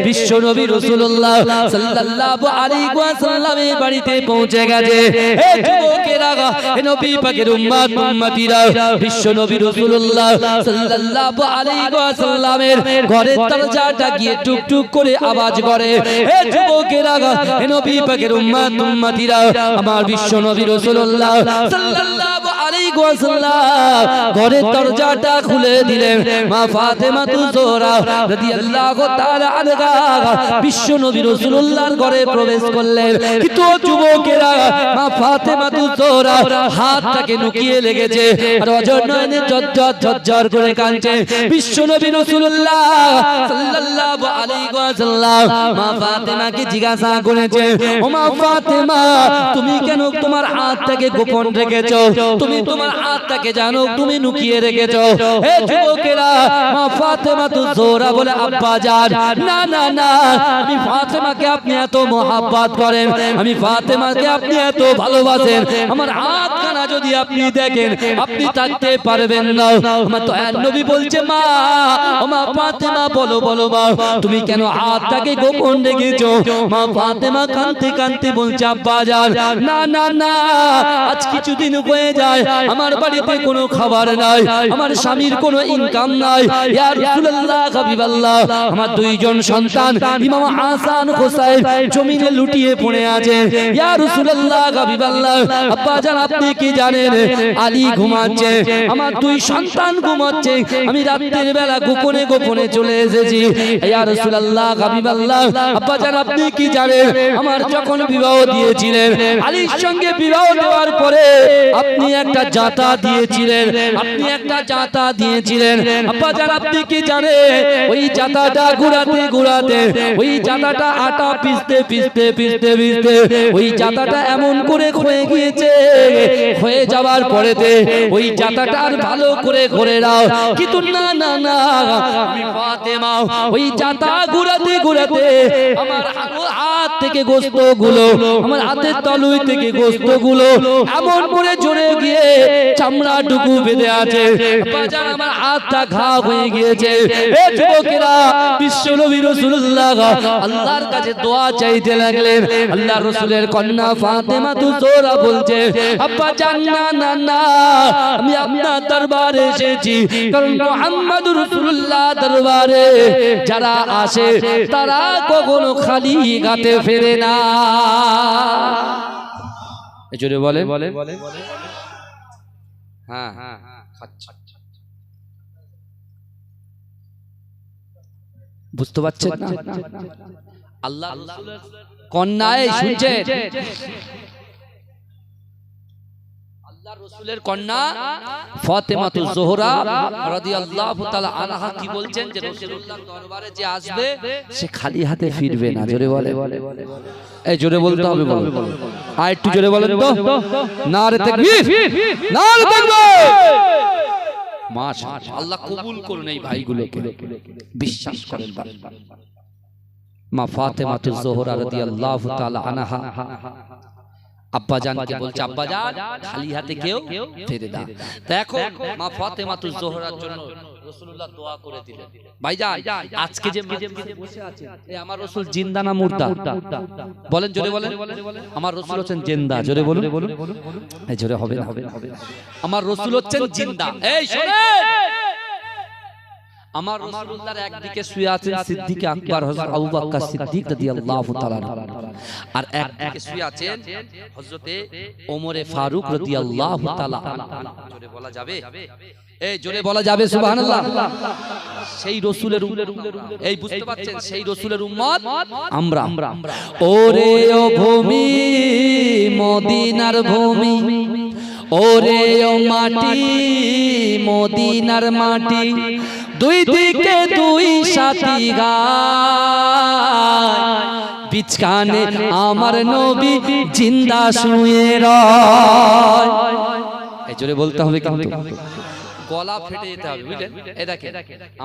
বিশ্ব নবী রাসূলুল্লাহ সাল্লাল্লাহু আলাইহি ওয়াসাল্লামের বাড়িতে পৌঁছে গেছে। এ যুবকেরা, এ নবী পাকের উম্মতিরা, বিশ্ব নবী রাসূলুল্লাহ সাল্লাল্লাহু আলাইহি ওয়াসাল্লামের ঘরের দরজাটা গিয়ে টুকটুক করে আওয়াজ করে। হে যুবকেরা, হে নবী পাকের উম্মতিরা, আমার বিশ্ব নবী রাসূলুল্লাহ সাল্লাল্লাহু আলাইহি ওয়াসাল্লাম ঘরের দরজাটা খুলে দিলেন। মা ফাতেমাতুজ জোহরা রাদিয়াল্লাহু তাআলা আনহা বিশ্ব নবী রাসূলুল্লাহর ঘরে প্রবেশ করলেন। কিন্তু যুবকেরা, মা ফাতেমাতুজ জোহরা হাতটাকে লুকিয়ে লেগেছে, আর অজনয়নে ঝরঝর করে কাঁদছে। বিশ্ব নবী রাসূলুল্লাহ সাল্লাল্লাহু আলাইহি ওয়াসাল্লাম মা ফাতেমাকে জিজ্ঞাসা করেছে, ও মা ফাতেমা, তুমি কেন তোমার হাতটাকে গোপন রেখেছো? তুমি তোমার হাতটাকে জানো তুমি লুকিয়ে রেখেছো? হে যুবকেরা, মা ফাতেমাতুজ জোহরা বলে, আব্বা জান, না না না, আমি ফাতেমাকে আপনি এত মহব্বত করেন, আমি ফাতেমাকে আপনি এত ভালোবাসেন, আমার হাতখানা যদি আপনি দেখেন আপনি থাকতে পারবেন না। আমার তো নবী বলছে, মা, ও মা ফাতেমা, বলো বলো মা, তুমি কেন হাতটাকে গোপন রেখেছো? মা ফাতেমা কাঁদতে কাঁদতে বলছে, আব্বা জান, না না না, আজ কিছুদিন হয়ে যায় আমার বাড়িতে কোনো খাবার নাই, আমার স্বামীর কোনো ইনকাম নাই। ইয়া রাসূলুল্লাহ, হাবিবাল্লাহ, আমার দুইজন সন্তান ইমাম হাসান হোসাইন জমিনে লুটিয়ে পড়ে আছে। ইয়া রাসূলুল্লাহ, হাবিবাল্লাহ, আব্বা জান, আপনি কি জানেন? আলী ঘুমাচ্ছে, আমার দুই সন্তান ঘুমাচ্ছে, আমি রাতের বেলা গোপনে গোপনে চলে এসেছি। ইয়া রাসূলুল্লাহ, হাবিবাল্লাহ, আব্বা জান, আপনি কি জানেন? আমার যখন বিবাহ দিয়েছিলেন, আলীর সঙ্গে বিবাহ দেওয়ার পরে আপনি একটা একটা জাতা দিয়েছিলেন, আপনি একটা জাতা দিয়েছিলেন। আব্বাজান আপনি কি জানেন ওই জাতাটা ঘুরাতে ঘুরাতে ওই জাতাটা আটা পিষতে পিষতে পিষতে পিষতে ওই জাতাটা এমন করে ক্ষয়ে গিয়েছে, ক্ষয়ে যাওয়ার পরেতে ওই জাতাটা আর ভালো করে ঘুরে নাও। কিন্তু না না না, আমি ফাতেমা ওই জাতা ঘুরাতে ঘুরাতে আমার হাত থেকে গোশতগুলো, আমার হাতের তালুই থেকে গোশতগুলো এমন করে জড়ে গিয়ে চামড়াটুকু বেঁধে আছে। বাজার আমার হাতটা ঘা হয়ে গিয়েছে। এ যুবকেরা, বিশ্বনবী রাসূলুল্লাহ আল্লাহর কাছে দোয়া চাইতে লাগলেন। আল্লাহর রাসূলের কন্যা ফাতেমা জোহরা বলছে, আব্বা জান না না না, আমি আপনার দরবারে এসেছি কারণ মুহাম্মদুর রাসূলুল্লাহ দরবারে যারা আসে তারা কখনো খালি হাতে ফেরে না। জোরে বলে হ্যাঁ বুঝতে পারছেন না? আল্লাহ কন্যায় শুনছেন, আল্লাহর রাসূলের কন্যা ফাতেমা জোহরা রাদিয়াল্লাহু তাআলা আনহা কি বলছেন যে রাসূলুল্লাহর দরবারে যে আসবে সে খালি হাতে ফিরবে না। জোরে বলে, এই জোরে বলতে হবে, বলো আর একটু জোরে বলেন তো। নারে তাকবীর, নারে তাকবীর। মাশাআল্লাহ, আল্লাহ কবুল করুন এই ভাইগুলোকে, বিশ্বাস করেন। মা ফাতেমা জোহরা রাদিয়াল্লাহু তাআলা আনহা আব্বাজানকে বলছে, আব্বাজান খালি হাতে কেউ ফিরে না। দেখো মা ফাতেমা জোহরার জন্য রাসূলুল্লাহ দোয়া করে দিলেন। ভাইজান আজকে যে মাঝে বসে আছে এই আমার রাসূল জিন্দা না মুর্দা? বলেন, জোরে বলেন। আমার রাসূল হচ্ছেন জিন্দা। জোরে বলুন, এই জোরে হবে না, আমার রাসূল হচ্ছেন জিন্দা। এই শুনেন, আমার রাসূলুল্লাহর একদিকে শুয়ে আছেন সিদ্দিক আকবর হযরত আবু বকর সিদ্দিক রাদিয়াল্লাহু তাআলা, আর একদিকে শুয়ে আছেন হযরতে ওমর ফারুক রাদিয়াল্লাহু তাআলা। জোরে বলা যাবে? এই জোরে বলা যাবে সুবহানাল্লাহ। সেই রাসূলের এই বুঝতে পারছেন, সেই রাসূলের উম্মত আমরা। ওরে ও ভূমি মদিনার ভূমি, ওরে ও মাটি মদিনার মাটি, দুই দিকে দুই সাথী গায়, বিচখানে আমার নবী জিন্দা শুয়ে রয়। এই জোরে বলতে হবে, কিন্তু গলা ফেটে যেতে হবে, বুঝলেন? এই দেখেন,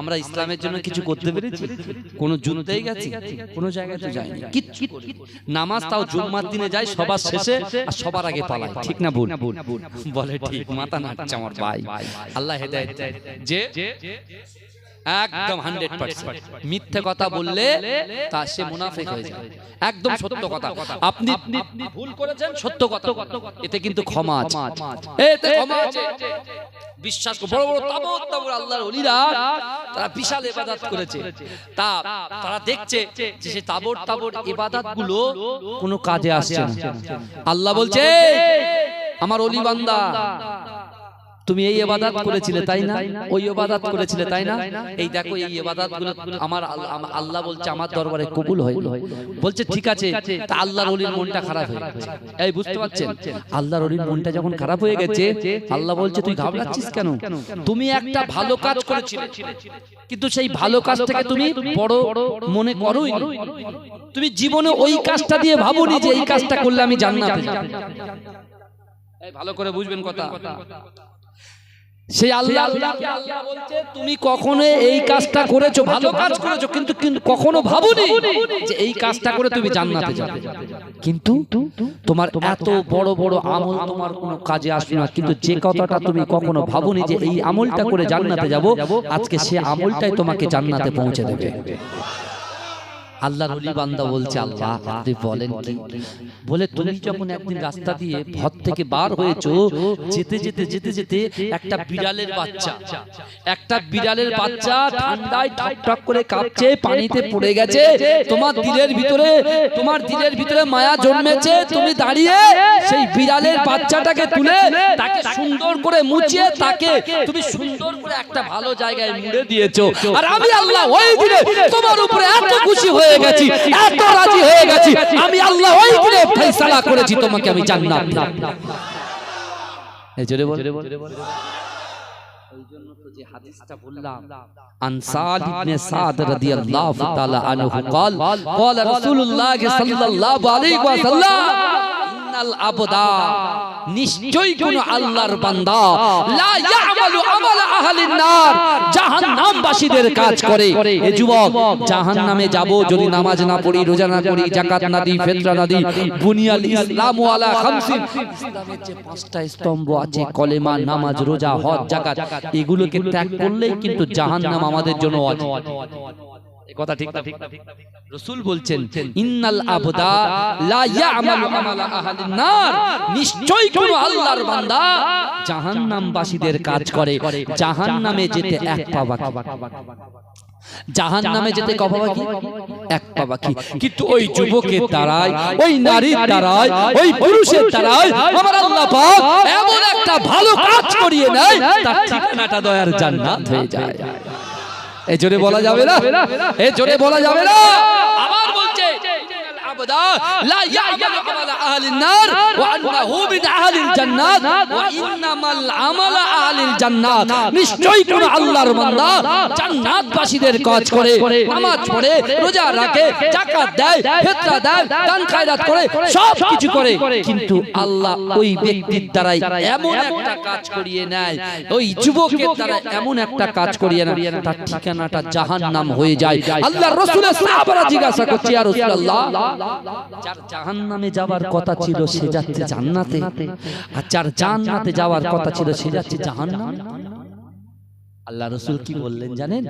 আমরা ইসলামের জন্য কিছু করতে পেরেছি? কোন যুদ্ধেই গেছি? কোন জায়গায় তো যাইনি। কিচ্ছু নামাজ তাও জুম্মার দিনে যাই সবার শেষে আর সবার আগে পালাই, ঠিক না ভুল? বলে ঠিক, মাথা নাড়ছে আমার ভাই। আল্লাহ হেদায়েত দেয় যে একদম 100% মিথ্যে কথা বললে তা সে মুনাফিক হয়ে যায়। একদম সত্য কথা, আপনি ভুল করেছেন, সত্য কথা, এতে কিন্তু ক্ষমা আছে, এতে ক্ষমা আছে। বিশ্বাস করো, বড় বড় তাবর আল্লাহর ওলিরা তারা বিশাল ইবাদত করেছে, তারা দেখছে যে সেই তাবর ইবাদত গুলো কোনো কাজে আসছে না। আল্লাহ বলছে, আমার ওলি বান্দা তুমি এই ইবাদত করেছিলে তাই না, ওই ইবাদত করেছিলে তাই না, এই দেখো এই ইবাদতগুলো আমার আল্লাহ বলছে আমার দরবারে কবুল হয়নি। বলছে ঠিক আছে, তা আল্লাহর ওলির মনটা খারাপ হয়ে গেছে। এই বুঝতে পারছেন, আল্লাহর ওলির মনটা যখন খারাপ হয়ে গেছে, আল্লাহ বলছে তুই ঘাবড়াচ্ছিস কেন? তুমি একটা ভালো কাজ করেছিলে, কিন্তু সেই ভালো কাজ থেকে তুমি বড় মনে করোই, তুমি জীবনে ওই কাজটা দিয়ে ভাবোনি যে এই কাজটা করলে আমি জান্নাতে যাব। এই ভালো করে বুঝবেন কথা। সেই আল্লাহ বলছে তুমি কখনো এই কাজটা করেছো, ভালো কাজ করেছো, কিন্তু কখনো ভাবোনি যে এই কাজটা করে তুমি জান্নাতে যাবে। কিন্তু তোমার এত বড় বড় আমল তোমার কোনো কাজে আসবে না, কিন্তু যে কথাটা তুমি কখনো ভাবোনি যে এই আমলটা করে জান্নাতে যাব, আজকে সে আমলটাই তোমাকে জান্নাতে পৌঁছে দেবে। আল্লাহর ওলি বান্দা বলছে, আল্লাহ আপনি বলেন কি? বলে তুমি যখন একদিন রাস্তা দিয়ে ঘর থেকে বার হয়েছো, যেতে যেতে যেতে যেতে একটা বিড়ালের বাচ্চা ঠান্ডায় ঠকঠক করে কাঁপছে, পানিতে পড়ে গেছে, তোমার দিলের ভিতরে মায়া জন্মেছে, তুমি দাঁড়িয়ে সেই বিড়ালের বাচ্চাটাকে তুলে তাকে সুন্দর করে মুছিয়ে তাকে তুমি সুন্দর করে একটা ভালো জায়গায় মুড়ে দিয়েছো। আর আমি আল্লাহ ওই দিনে তোমার উপরে এত খুশি হয়ে গেছি, এত রাজি হয়ে গেছি, আমি আল্লাহ ওই দিনে ফয়সালা করেছি তোমাকে আমি জান্নাত দেব। এই জোরে বল। এই জন্য তো যে হাদিসটা বললাম, আন সাদ ইবনে সাদ রাদিয়াল্লাহু তাআলা আনহু قال قال رسول الله صلى الله عليه وسلم ইন্নাল আবদা, নিশ্চয়ই কোন আল্লাহর বান্দা লা ইয়ামালু আমালা আহলিন নার, জাহান্নামবাসীদের কাজ করে। এ যুবক, জাহান্নামে যাব যদি নামাজ না পড়ি, রোজা না করি, যাকাত না দিই, ফিতরা না দিই। বুনিয়াল ইসলামু আলা খামসিন, ইসলামের যে পাঁচটা স্তম্ভ আছে, কলেমা, নামাজ, রোজা, হজ, যাকাত, এগুলোকে ত্যাগ করলেই কিন্তু জাহান্নাম আমাদের জন্য আছে। এই কথা ঠিক না? রাসূল বলছেন ইন্নাল আবদা লা ইয়ামালু আমালা আহলিন নার, নিশ্চয়ই কোন আল্লাহর বান্দা জাহান্নামবাসীদের কাজ করে। জাহান্নামে যেতে এক পা বাকি, জাহান্নামে যেতে ক পা বাকি? এক পা বাকি। কিন্তু ওই যুবকের দ্বারায়, ওই নারীর দ্বারায়, ওই পুরুষের দ্বারায় আমার আল্লাহ পাক এমন একটা ভালো কাজ করিয়ে নেয়, তার ঠিকানাটা দয়ার জান্নাত হয়ে যায়। এই জোরে বলা যাবে না? এই জোরে বলা যাবে না? আবার বলছে আবদা লা ইয়ামালু আমালা আহলিন নার ওয়া আন্নাহু মিন আহলিল জান্নাত ওয়া ইন্নামাল আমালা আহলিল জান্নাত, নিশ্চয়ই কোন আল্লাহর বান্দা জান্নাতবাসীদের কাজ করে, নামাজ পড়ে, রোজা রাখে, যাকাত দেয়, ফিতরা দেয়, দান খায়রাত করে, সব কিছু করে, কিন্তু আল্লাহ ওই ব্যক্তির দ্বারাই এমন একটা কাজ করিয়ে নেয়, ওই যুবকের দ্বারা এমন একটা কাজ করিয়ে নেয়, তার ঠিকানাটা জাহান্নাম হয়ে যায়। আল্লাহর রাসূলের সাহাবারা জিজ্ঞাসা করছে, ইয়া রাসূলুল্লাহ, যার জাহান্নামে যাওয়ার কথা ছিল সে যাচ্ছে জান্নাতে, আর যার জান্নাতে যাওয়ার কথা ছিল সে যাচ্ছে জাহান্নামে। আল্লাহ রাসূল কি বললেন জানেন?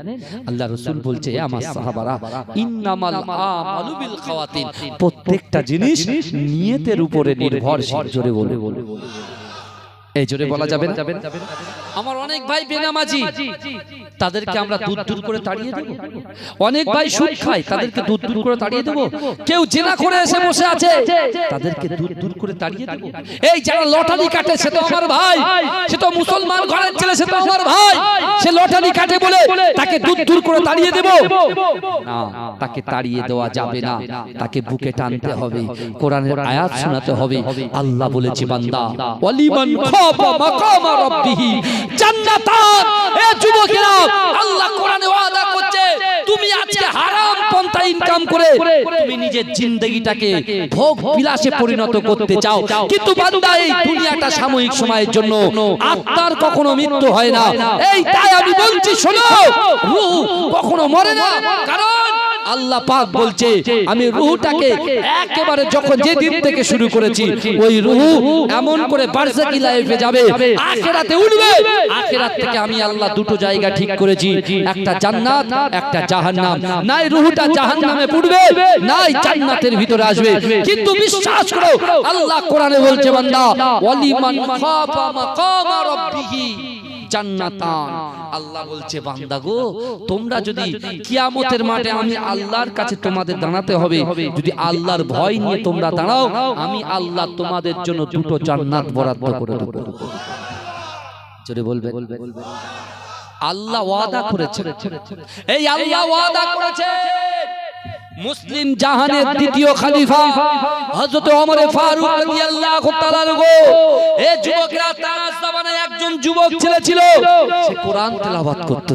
আল্লাহ রাসূল বলছে, আমার সাহাবারা, ইন্নামাল আমালু বিল খাওয়াতিন, প্রত্যেকটা জিনিস নিয়তের উপরে নির্ভরশীল। জোরে বলে, এই জোরে বলা যাবে না? আমার অনেক ভাই বেনামাজি, তাদেরকে আমরা দূর দূর করে তাড়িয়ে দেব। অনেক ভাই সুদ খায়, তাদেরকে দূর দূর করে তাড়িয়ে দেব। কেউ জেনা করে এসে বসে আছে, তাদেরকে দূর দূর করে তাড়িয়ে দেব। এই যারা লটারি কাটে, সে তো আমার ভাই, সে তো মুসলমান ঘরের ছেলে, সে তো আমার ভাই, সে লটারি কাটে বলে তাকে দূর দূর করে তাড়িয়ে দেব না, তাকে তাড়িয়ে দেওয়া যাবে না, তাকে বুকে টানতে হবে, কোরআনের আয়াত শোনাতে হবে। আল্লাহ বলেছে, বান্দা ওয়ালিমান খাফা মাকাম রাব্বিহি জান্নাতান। এ যুবকেরা, আল্লাহ কোরআনে ওয়াদা করছে, তুমি আজকে হারাম পন্থা ইনকাম করে তুমি নিজের জিন্দেগিটাকে ভোগ বিলাসে পরিণত করতে চাও, কিন্তু বান্দা এই দুনিয়াটা সাময়িক সময়ের জন্য, আত্মার কখনো মৃত্যু হয় না। এই তাই আমি বলছি, শোনো, রূহ কখনো মরে না। কারণ আল্লাহ পাক বলছে, আমি রূহটাকে একেবারে যখন যে দিন থেকে শুরু করেছি, ওই রূহ এমন করে বারজাকি লাইফে যাবে, আখিরাতে উঠবে। আখিরাত থেকে আমি আল্লাহ দুটো জায়গা ঠিক করেছি, একটা জান্নাত, একটা জাহান্নাম। নাই রূহটা জাহান্নামে পড়বে, নাই জান্নাতের ভিতরে আসবে। কিন্তু বিশ্বাস করো, আল্লাহ কোরআনে বলছে, বান্দা ওয়ালিমান খাফা মাকাম রাব্বিহি জান্নাতান। আল্লাহ বলছে, বান্দা গো, তোমরা যদি কিয়ামতের মাঠে আমি আল্লাহর কাছে তোমাদের দাঁড়াতে হবে, যদি আল্লাহর ভয় নিয়ে তোমরা দাঁড়াও, আমি আল্লাহ তোমাদের জন্য দুটো জান্নাত বরাদ্দ করে দেব। জোরে বলবে, আল্লাহ ওয়াদা করেছে। এই আল্লাহ ওয়াদা করেছে। মুসলিম জাহানের দ্বিতীয় খলিফা হযরত ওমর ফারুক রাদিয়াল্লাহু তাআলা আনহু, এই যুবকরা, তার জামানায় একজন যুবক ছেলে ছিল, সে কোরআন তেলাওয়াত করত,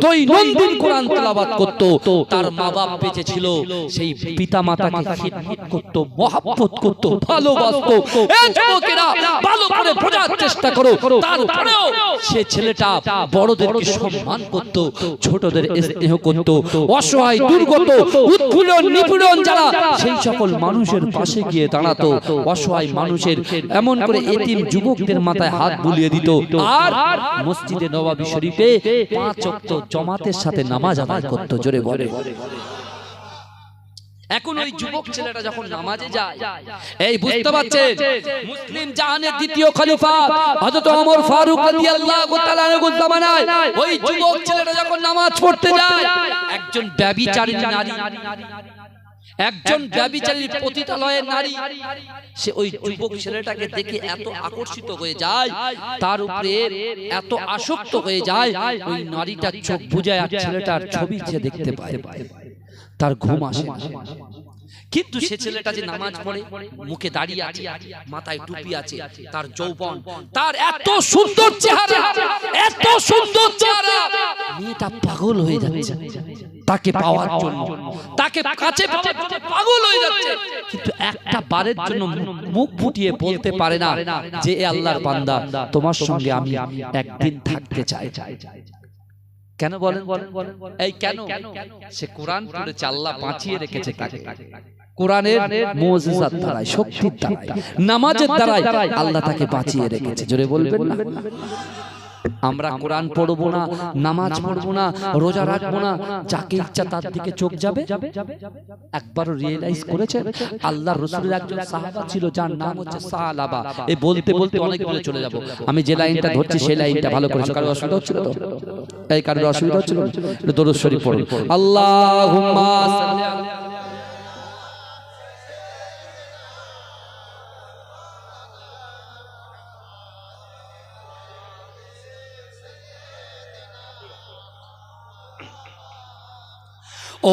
দৈনন্দিন কোরআন তেলাওয়াত করত। তার মা বাপ বেঁচে ছিল, সেই পিতা মাতাকে খিদমত করত, মহব্বত করত, ভালোবাসত। এই যুবকেরা, ভালো করে বোঝার চেষ্টা করো, তারপরেও সে ছেলেটা বড়দেরকে সম্মান করত, ছোটদের স্নেহ করত, অসহায়, দুর্গত, উৎপীড়ন, নিপীড়ন যারা, সেই সকল মানুষের পাশে গিয়ে দাঁড়াতো, অসহায় মানুষের, এমন করে এতিম যুবকদের মাথায় হাত বুলিয়ে দিত। আর মসজিদে নববী শরীফে 5 ওয়াক্ত জামাতের সাথে নামাজ আদায় করত। জোরে বলে। এখন ওই যুবক ছেলেটা যখন নামাজে যায়, এই বুঝতে পারছেন, মুসলিম জাহানের দ্বিতীয় খলিফা হযরত ওমর ফারুক রাদিয়াল্লাহু তাআলা আনহুর জামানায় ওই যুবক ছেলেটা যখন নামাজ পড়তে যায়, একজন ব্যভিচারিণী নারী, একজন ব্যভিচারীর পতিতালয়ের নারী, সে ওই যুবক ছেলেটাকে দেখে এত আকর্ষিত হয়ে যায়, তার উপরে এত আসক্ত হয়ে যায়, ওই নারীটার চোখ বুজায় আর ছেলেটার ছবি সে দেখতে পায়। তার ঘুম আসে না। কিন্তু সে ছেলেটা যে নামাজ পড়ে, মুখে দাড়ি আছে, মাথায় টুপি আছে, তার যৌবন, তার এত সুন্দর চেহারা, এত সুন্দর চেহারা, মেয়েটা পাগল হয়ে যাচ্ছে তাকে পাওয়ার জন্য, তাকে কাছে পাওয়ার জন্য পাগল হয়ে যাচ্ছে। কিন্তু একটা বারের জন্য মুখ ফুটিয়ে বলতে পারে না যে এ আল্লাহর বান্দা, তোমার সঙ্গে আমি একদিন থাকতে চাই। কেন বলেন? এই কেন? সে কোরআন পড়েছে, আল্লাহ বাঁচিয়ে রেখেছে তাকে। কোরআনের মুজিজাত দ্বারাই, শক্তির দ্বারাই, নামাজের দ্বারাই আল্লাহ তাকে বাঁচিয়ে রেখেছে। জোরে বলবেন না? আমরা কোরআন পড়বো না, নামাজ পড়বো না, রোজা রাখবো না, যাকে ইচ্ছা তার দিকে চোখ যাবে। একবার রিয়েলাইজ করেছে আল্লাহর রাসূলের একজন সাহাবা ছিল যার নাম হচ্ছে সালাবা। এই বলতে বলতে অনেক দূরে চলে যাব, আমি যে লাইনটা ধরছি সেই লাইনটা ভালো করে। কারো অসুবিধা হচ্ছিল তো? এই কারো অসুবিধা হচ্ছিল? দরুদ শরীফ পড়ুন, আল্লাহুম্মা সাল্লি আলা।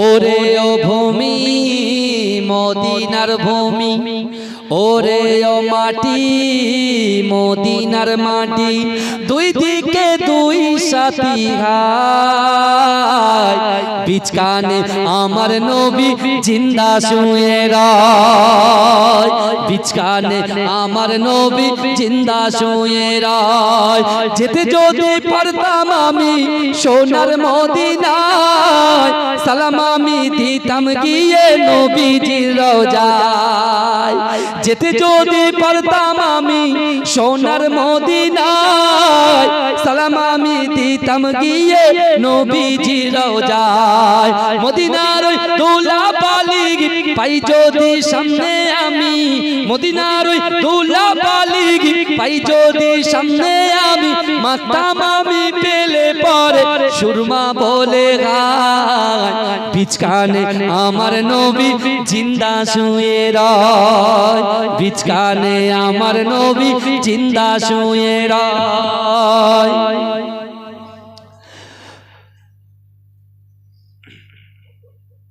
ওরে ও ভূমি, মদিনার ভূমি, ওরে ও মাটি, মদিনার মাটি, দুই দিকে দুই সাথী হায়, বিচকানে আমার নবী জিন্দা শুয়ে রয়, বিচকানে আমার নবী জিন্দা শুয়ে রয়। যেতে যদি পারতাম আমি সোনার মদিনায়, সালাম আমি দিতাম গিয়ে নবীজির রওজায়। যেতে যদি পারতাম আমি সোনার মদিনায়, সালাম আমি দিতাম গিয়ে নবীজির রওজায়। মদিনার ওই দোলা বালিগ পাই যদি সামনে আমি, মদিনার ওই দোলা বালিগ পাই যদি সামনে আমি, মাতাম আমি পেলে পরে সুরমা বলে গায়, বিচকানে আমার নবী জিন্দা শুয়ে রয়, বিচকানে আমার নবী জিন্দা শুয়ে রয়।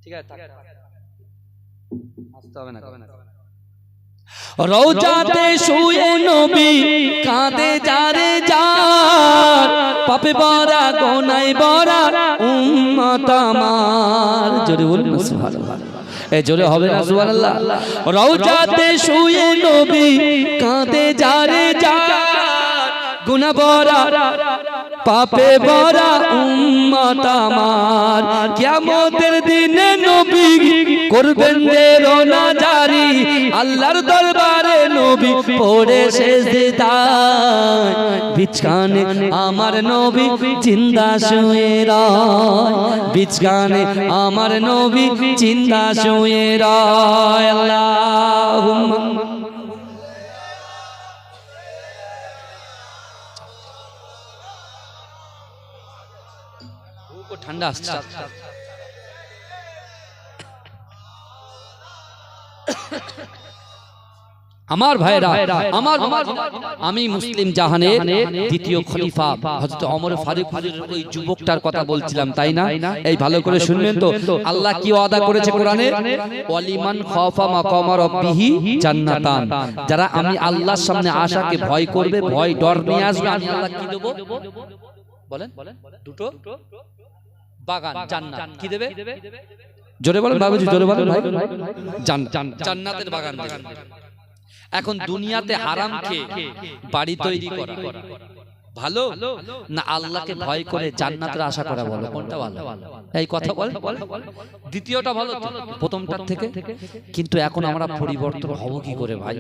ঠিক আছে, আসতে হবে না। রওজাতে শুয়ে নবী কাঁদে যারে যার, পাপে ভরা গোনায় ভরা উম্মত আমার। জোরে বলুন সুবহানাল্লাহ। এই জোরে হবে না সুবহানাল্লাহ? রওজাতে শুয়ে নবী কাঁদে যারে যার, গুনাহ ভরা পাপে ভরা উম্মত আমার। কিয়ামতের দিনে নবী করবেন বেরোনা জারি, আল্লাহর দরবারে নবী পড়ে সেজদায়, বিচকানে আমার নবী জিন্দা শুয়ে রয়, বিচকানে আমার নবী জিন্দা শুয়ে রয়। আল্লাহুম্মা ঠান্ডা আসছে। আমার ভাইরা, আমার আমি মুসলিম জাহানের দ্বিতীয় খলিফা হযরত ওমর ফারুক ওই যুবকটার কথা বলছিলাম, তাই না? এই ভালো করে শুনবেন তো, আল্লাহ কি ওয়াদা করেছে কোরআনে? ওয়ালিমান খাফা মাকামা রাব্বিহি জান্নাতান, যারা আমি আল্লাহর সামনে আশাকে ভয় করবে, ভয় ডর নিয়ে আসবে, আমি আল্লাহ কি দেব বলেন? দুটো বাগান, জান্নাত। কি দেবে? জোরে বলেন বাবুজি, জোরে বলেন ভাই। জান্নাতের বাগান দেবে। এখন দুনিয়াতে হারাম খেয়ে বাড়ি তৈরি করা ভালো না আল্লাহকে ভয় করে জান্নাতের আশা করা ভালো? কোনটা ভালো? এই কথা বল। দ্বিতীয়টা ভালো প্রথমটার থেকে। কিন্তু এখন আমরা পরিবর্তন হব কি করে ভাই?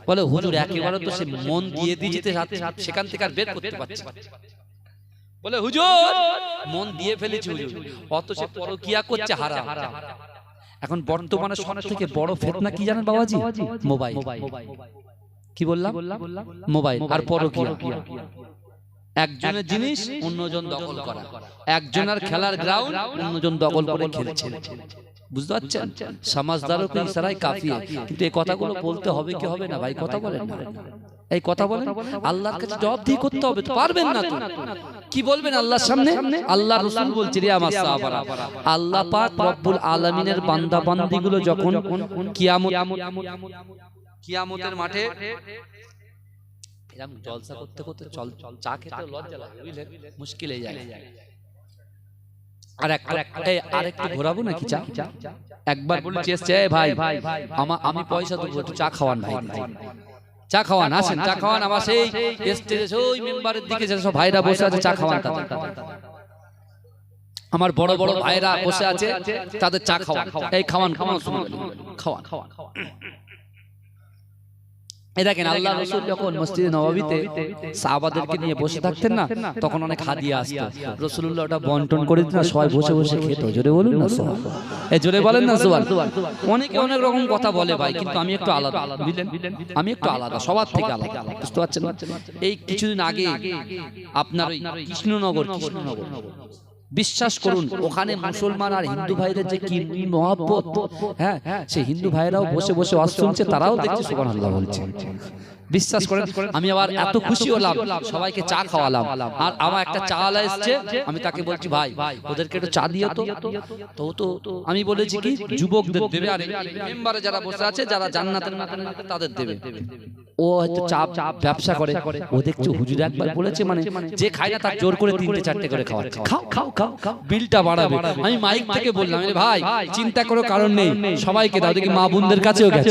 বলে হুজুর একেবারে তো সে মন দিয়ে দিতে সেখান থেকে আর বের করতে পারছে। বলে হুজুর মন দিয়ে ফেলেছি হুজুর, অত সে পরকিয়া করছে হারাম। এখন বর্তমানে সব থেকে বড় ফিতনা কি জানেন বাবাজি? মোবাইল। কি বললাম? মোবাইল আর পরকিয়া। একজনের জিনিস অন্যজন দখল করা, একজনের খেলার গ্রাউন্ড অন্যজন দখল করে খেলছে। বুঝতে পারছেন? সমাজদারকে ইশারায় কাফিয়ে। কিন্তু এই কথাগুলো বলতে হবে কি হবে না ভাই? কথা বলেন না। এই কথা বলেন, আল্লাহর কাছে জবাবদিহি করতে হবে, তো পারবেন না তো কি বলবেন আল্লাহর সামনে? আল্লাহ রাসূল বলছে রে আমার সাহাবারা, আল্লাহ পাক রব্বুল আলামিনের বান্দা বান্দীগুলো যখন কিয়ামতের মাঠে এরকম জলসা করতে করতে চল চা খেতে লজ্জা লাগে, বুঝলেন, মুশকিল হয়ে যায়। আর একটু ঘোরাবো নাকি চা? একবার বলছি এসছে, ভাই আমি পয়সা দেবো, একটু চা খাওয়ান ভাই, চা খাওয়ান, আসেন চা খাওয়ান। আমার সেই স্টেজে ওই মেম্বারের দিকে সব ভাইরা বসে আছে, চা খাওয়ান তাদের। আমার বড় বড় ভাইরা বসে আছে, তাদের চা খাওয়ান, এই খাওয়ান খাওয়ান খাওয়ান খাওয়ান। এই দেখেন আল্লাহ রাসূল যখন মসজিদে নববীতে সাহাবাদেরকে নিয়ে বসে থাকতেন না, তখন অনেক হাদিয়া আসতো, রাসূলুল্লাহ ওটা বন্টন করে দিতেন, সবাই বসে বসে খেত। জোরে বলুন না সুবহান, এই জোরে বলেন না সুবহান। অনেকে অনেক রকম কথা বলে ভাই, কিন্তু আমি একটু আলাদা, বুঝলেন, আমি একটু আলাদা, সবার থেকে আলাদা, বুঝতে পারছেন? এই কিছুদিন আগে আপনার ওই কৃষ্ণনগর বিশ্বাস করুন, ওখানে মুসলমান আর হিন্দু ভাইদের যে কি মহব্বত, হ্যাঁ, সেই হিন্দু ভাইরাও বসে বসে ওয়াজ শুনছে, তারাও দেখছে সুবহানাল্লাহ বলছে। বিশ্বাস করেন, আমি আবার এত খুশি হলাম, সবাইকে চা খাওয়ালাম। আর আমার একটা চা আলা এসছে, আমি তাকে বলছি ভাই ওদেরকে একটু চা দিও তো আমি বলেছি কি যুবকদের দেবে, আর মেম্বারে যারা বসে আছে, যারা জান্নাতের তাদের দেবে। ও হয়তো চা ব্যবসা করে, ও দেখছো হুজুর একবার বলেছে, মানে যে খায় না তার জোর করে 3-4টে করে খাওয়াচ্ছে, খাও খাও খাও, বিলটা বাড়াবে। আমি মাইক থেকে বললাম, ভাই চিন্তা করো, কারণ নেই, সবাইকে দাও। দেখি মা বোনদের কাছেও গেছে,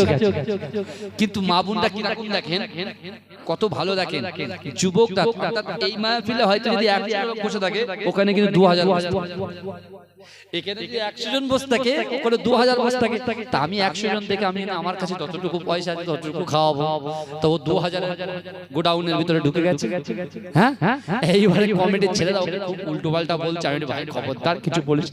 কিন্তু মা বোনরা কিরকম দেখেন, কত ভালো দেখেন যুবকরা। এই মাহফিলে হয়তো যদি 100 লোক বসে থাকে, ওখানে কিন্তু 2000 বসে থাকে। এখানে যদি 100 জন বসে থাকে, ওখানে 2000 বসে থাকে। তা আমি 100 জন দেখে আমি আমার কাছে যতটুকু পয়সা আছে ততটুকু খাওয়াবো, তো 2000 গোডাউনের ভিতরে ঢুকে গেছে। হ্যাঁ, এইবারে কমিটির ছেলেরা উল্টো পাল্টা বলছে, আমি ভাই খবরদার কিছু বলিস।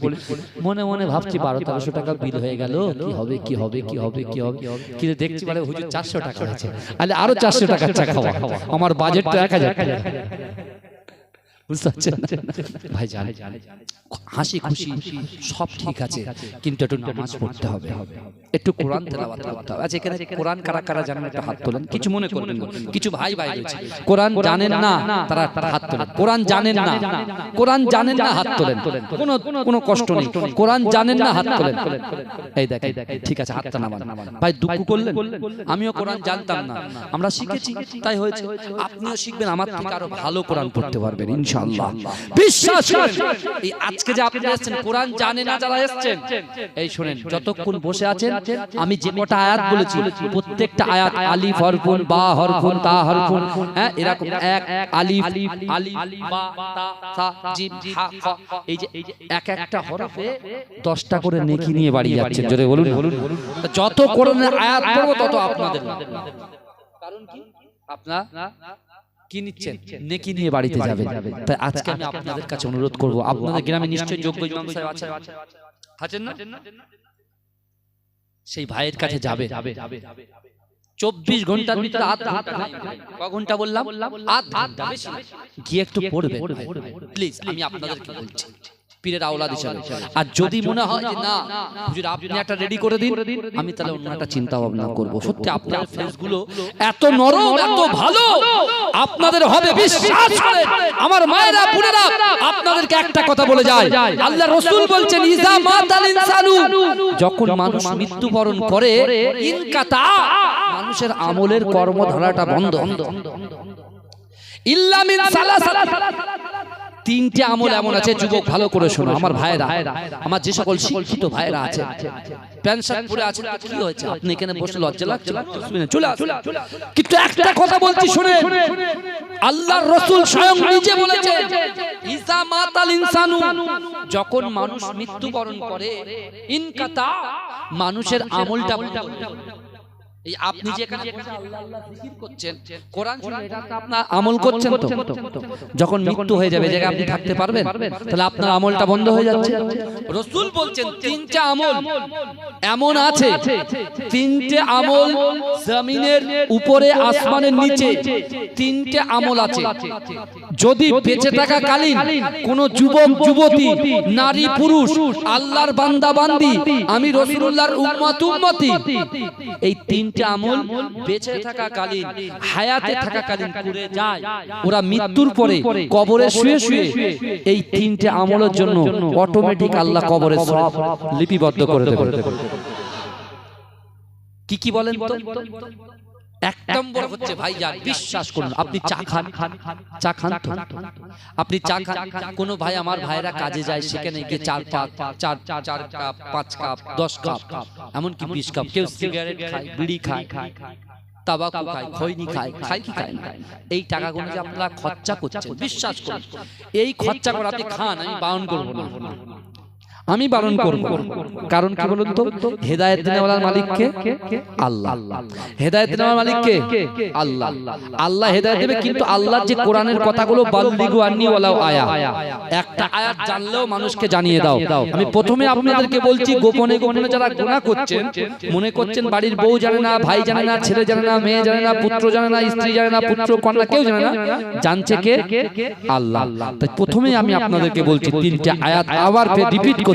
মনে মনে ভাবছি 1200-1300 টাকা বিল হয়ে গেল, কি হবে কি হবে কি হবে কি হবে, কিন্তু দেখছি বলে হুজুর 400 টাকা আছে, আরে আরো 400 টাকা চা খাওয়া, আমার বাজেট তো 1000 টাকা। বুঝতে পারছেন ভাই? জানে হাসি খুশি সব ঠিক আছে, কিন্তু একটু নামাজ পড়তে হবে, একটু কোরআন তেলাওয়াত করতে হবে। আচ্ছা, এখানে কোরআন কারা কারা জানেন একটু হাত তোলেন, কিছু মনে করবেন না। কিছু ভাই রয়েছে কোরআন জানেন না, তারা হাত তোলেন। কোরআন জানেন না, কোরআন জানেন না, হাত তোলেন, কোনো কষ্ট নেই, কোরআন জানেন না, হাত তোলেন। এই দেখেন, ঠিক আছে, হাতটা নামান। ভাই দুঃখ করলেন, আমিও কোরআন জানতাম না, আমরা শিখেছি তাই হয়েছে। আপনিও শিখবেন, আমার থেকে আরো ভালো কোরআন পড়তে পারবেন ইনশাআল্লাহ, বিশ্বাস করেন। এই আজকে যে আপনি এসেছেন, কোরআন জানে না যারা এসেছেন, এই শুনেন, যতক্ষণ বসে আছেন আমি যে কটা আয়াত বলেছি, প্রত্যেকটা আয়াত আলিফ হরফুন, বা হরফুন, তা হরফুন, হ্যাঁ, এরকম এক আলিফ বা তা সা জিম হা খ, এই যে এক একটা হরফে 10টা করে নেকি নিয়ে বাড়ি যাচ্ছেন। জোরে বলুন। যত কোরআনের আয়াত পড়ব তত আপনাদের, কারণ কি আপনারা কি নিচ্ছেন, নেকি নিয়ে বাড়িতে যাবেন। তাই আজকে আমি আপনাদের কাছে অনুরোধ করব, আপনাদের গ্রামে নিশ্চয়ই যোগ্য ইমাম সাহেব আছেন না, সেই ভাইয়ের কাছে যাবে। 24 ঘন্টার ভিতরে আধ ঘন্টা বললাম, আধ ঘন্টা গিয়ে একটু পড়বেন প্লিজ, আমি আপনাদেরকে বলছি পীরের আওলাদ হিসেবে। আর যদি মনে হয় যে না হুজুর আপনি একটা রেডি করে দিন, আমি তাহলে অন্য একটা চিন্তা ভাবনা করব। সত্যি আপনার ফেসগুলো এত নরম, এত ভালো, আপনাদের হবে, বিশ্বাস করেন আমার মায়েরা বোনেরা। আপনাদেরকে একটা কথা বলে যায়, আল্লাহ রাসূল বলছেন, ইজা মাতাল ইনসানু, যখন মানুষ মৃত্যুবরণ করে, ইনকাতা, মানুষের আমলের কর্মধারাটা বন্ধ। ইল্লা মিন সালাসাত, 3টে আমল এমন আছে, যুবক ভালো করে শোনো আমার ভাইরা, আমার যে সকল শিক্ষিত ভাইরা আছে, প্যান্ট শার্ট পরে আছেন, কি হয়েছে আপনি এখানে বসে লজ্জা লাগছে? চলে আসুন। কিন্তু একটা কথা বলছি শুনে, আল্লাহর রাসূল স্বয়ং নিজে বলেছেন, ইজা মাতাল ইনসানু, যখন মানুষ মৃত্যুবরণ করে, ইনকাতা, মানুষের আমলটা বন্ধ। এই আপনি যেখানে আল্লাহ জিকির করছেন, কোরআন শুনে, এটা আপনার আমল করছেন তো, যখন মৃত্যু হয়ে যাবে জায়গায় আপনি থাকতে পারবেন? তাহলে আপনার আমলটা বন্ধ হয়ে যাচ্ছে। রাসূল বলছেন 3টে আমল এমন আছে, 3টে আমল জমিনের উপরে আসমানের নিচে, 3টে আমল আছে। যদি বেঁচে থাকা কালীন কোন যুবক যুবতী, নারী পুরুষ, আল্লাহর বান্দা বান্দি, আমি রাসূলুল্লাহর উম্মত উম্মতি, এই 3 তিনটে আমল বেঁচে থাকাকালীন হায়াতে থাকাকালীন করে যায়, ওরা মৃত্যুর পরে কবরে শুয়ে শুয়ে এই তিনটে আমলের জন্য অটোমেটিক আল্লাহ কবরে সব লিপিবদ্ধ করে দেবে। কি কি বলেন তো? এক নম্বর হচ্ছে ভাইজান, বিশ্বাস করুন, আপনি চা খান তো, আপনি চা খান, কোন ভাই আমার ভাইরা কাজে যায়, সেখানে গিয়ে 4 কাপ 5 কাপ 10 কাপ এমনকি 20 কাপ, কেউ সিগারেট খায়, বিড়ি খায়, তাবাকু খায়, খৈনি খায় কি খায় না, এই টাকাগুলো যে আপনারা খরচা করছেন, বিশ্বাস করুন এই খরচা করে আপনি খান, আমি বারণ করব না, আমি বারণ করব। কারণ কি বলুন তো? হেদায়েত দেওয়ার মালিক কে? আল্লাহ। হেদায়েত দেওয়ার মালিক কে? আল্লাহ। আল্লাহ হেদায়েত দেবে, কিন্তু আল্লাহর যে কোরআনের কথাগুলো বাল্লিগু আন্নি ওয়ালাউ আয়া, একটা আয়াত জানলেও মানুষকে জানিয়ে দাও। আমি প্রথমে আপনাদেরকে বলছি, গোপনে গোপনে যারা গুনাহ করছেন, মনে করছেন বাড়ির বউ জানে না, ভাই জানে না, ছেলে জানে না, মেয়ে জানে না, পুত্র জানে না, স্ত্রী জানে না, পুত্র কন্যা কেউ জানে না, জানছে কে? আল্লাহ। তাই প্রথমে আমি আপনাদেরকে বলছি তিনটা আয়াত আবার ফের রিপিট করছি,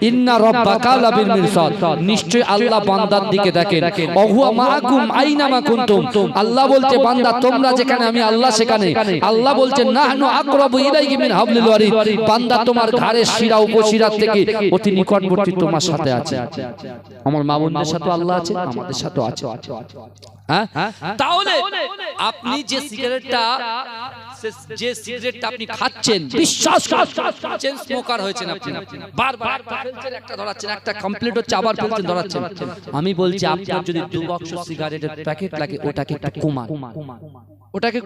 ইন্না রাব্বাকা লাবিল মিরসাদ, নিশ্চয় আল্লাহ বান্দার দিকে দেখেন, ওহুয়া মাআকুম আইনামা কুনতুম, আল্লাহ বলছে বান্দা তোমরা যেখানে আমি আল্লাহ সেখানে, আল্লাহ বলছে নাহনু আকরাবু ইলাইহি মিন হাবলিল ওয়ারিদ, বান্দা তোমার ঘাড়ের শিরা উপশিরা থেকে অতি নিকটবর্তী তোমার সাথে আছে। আমার মা বোনদের সাথে আল্লাহ আছে, আমাদের সাথে আছে। হ্যাঁ, তাহলে আপনি যে সিগারেটটা আপনি খাচ্ছেন, বিশ্বাস করছেন স্মোকার হয়েছেন, আপনি বারবার ফেলছেন, একটা ধরাচ্ছেন, একটা কমপ্লিট হচ্ছে আবার ফেলছেন, ধরাচ্ছেন। আমি বলছি আপনার যদি 2 বাক্স সিগারেটের প্যাকেট লাগে, ওটাকে একটু কমান, ওটাকে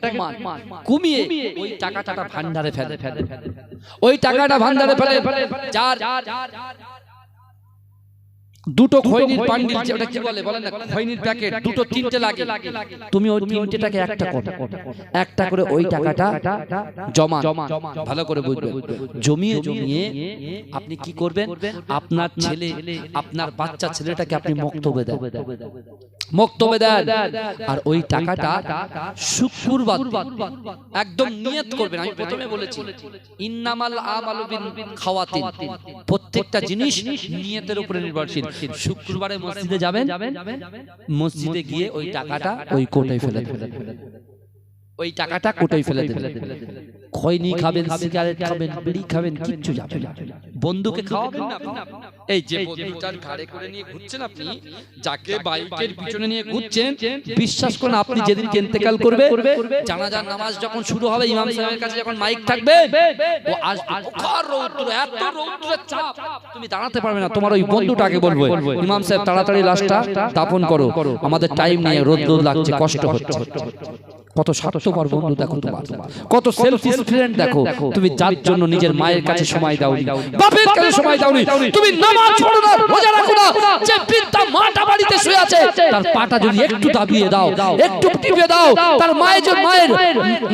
কমিয়ে ওই টাকাটা ভান্ডারে ফেলে, ওই টাকাটা ভান্ডারে ফেলে। যার দুটো খৈনির বান্ডিল, ওটা কি বলে বলেন না, খৈনির প্যাকেট দুটো তিনটে লাগে, তুমি ওই তিনটেটাকে একটা করে ওই টাকাটা জমা, ভালো করে বুঝবেন, জমিয়ে আপনি কি করবেন, আপনার ছেলে, আপনার বাচ্চা ছেলেটাকে আপনি মক্তবে দেন, আর ওই টাকাটা শুক্রবার একদম নিয়ত করবেন। আমি প্রথমে বলেছি ইন্নামাল আমালু বিন খাওয়াতিন, প্রত্যেকটা জিনিস নিয়তের উপরে নির্ভরশীল। শুক্রবারে মসজিদে যাবেন, মসজিদে গিয়ে ওই টাকাটা ওই কোটায় ফেলে দেবেন, ওই টাকাটা কোটায় ফেলে দেবেন। খৈনি খাবেন, সিগারেট খাবেন, বিড়ি খাবেন, কিচ্ছু যাবে না। বন্ধুকে খাওয়াবেন না, এই যে বন্ধুটার ঘাড়ে করে নিয়ে ঘুরছেন আপনি, যাকে বাইকের পিছনে নিয়ে ঘুরছেন, বিশ্বাস করুন আপনি যেদিন ইন্তেকাল করবে, জানাজার নামাজ যখন শুরু হবে, ইমাম সাহেবের কাছে যখন মাইক থাকবে, ও আসবে, রৌদ্র, এত রৌদ্রের চাপ, তুমি দাঁড়াতে পারবে না। তোমার ওই বন্ধুটাকে বলবে, ইমাম সাহেব তাড়াতাড়ি লাশটা দাফন করো, আমাদের টাইম নিয়ে রোদ লাগছে, কষ্ট হচ্ছে। কত স্বার্থপর বন্ধু দেখো তোমার, কত সেলফিশ ফ্রেন্ড দেখো। তুমি যার জন্য নিজের মায়ের কাছে সময় দাওনি, বাপের কাছে সময় দাওনি, তুমি নামাজ পড়ো না, রোজা রাখো না, যে বৃদ্ধা মাটা বাড়িতে শুয়ে আছে তার পাটা যদি একটু দাবিয়ে দাও, একটু টিপে দাও, তার মায়ের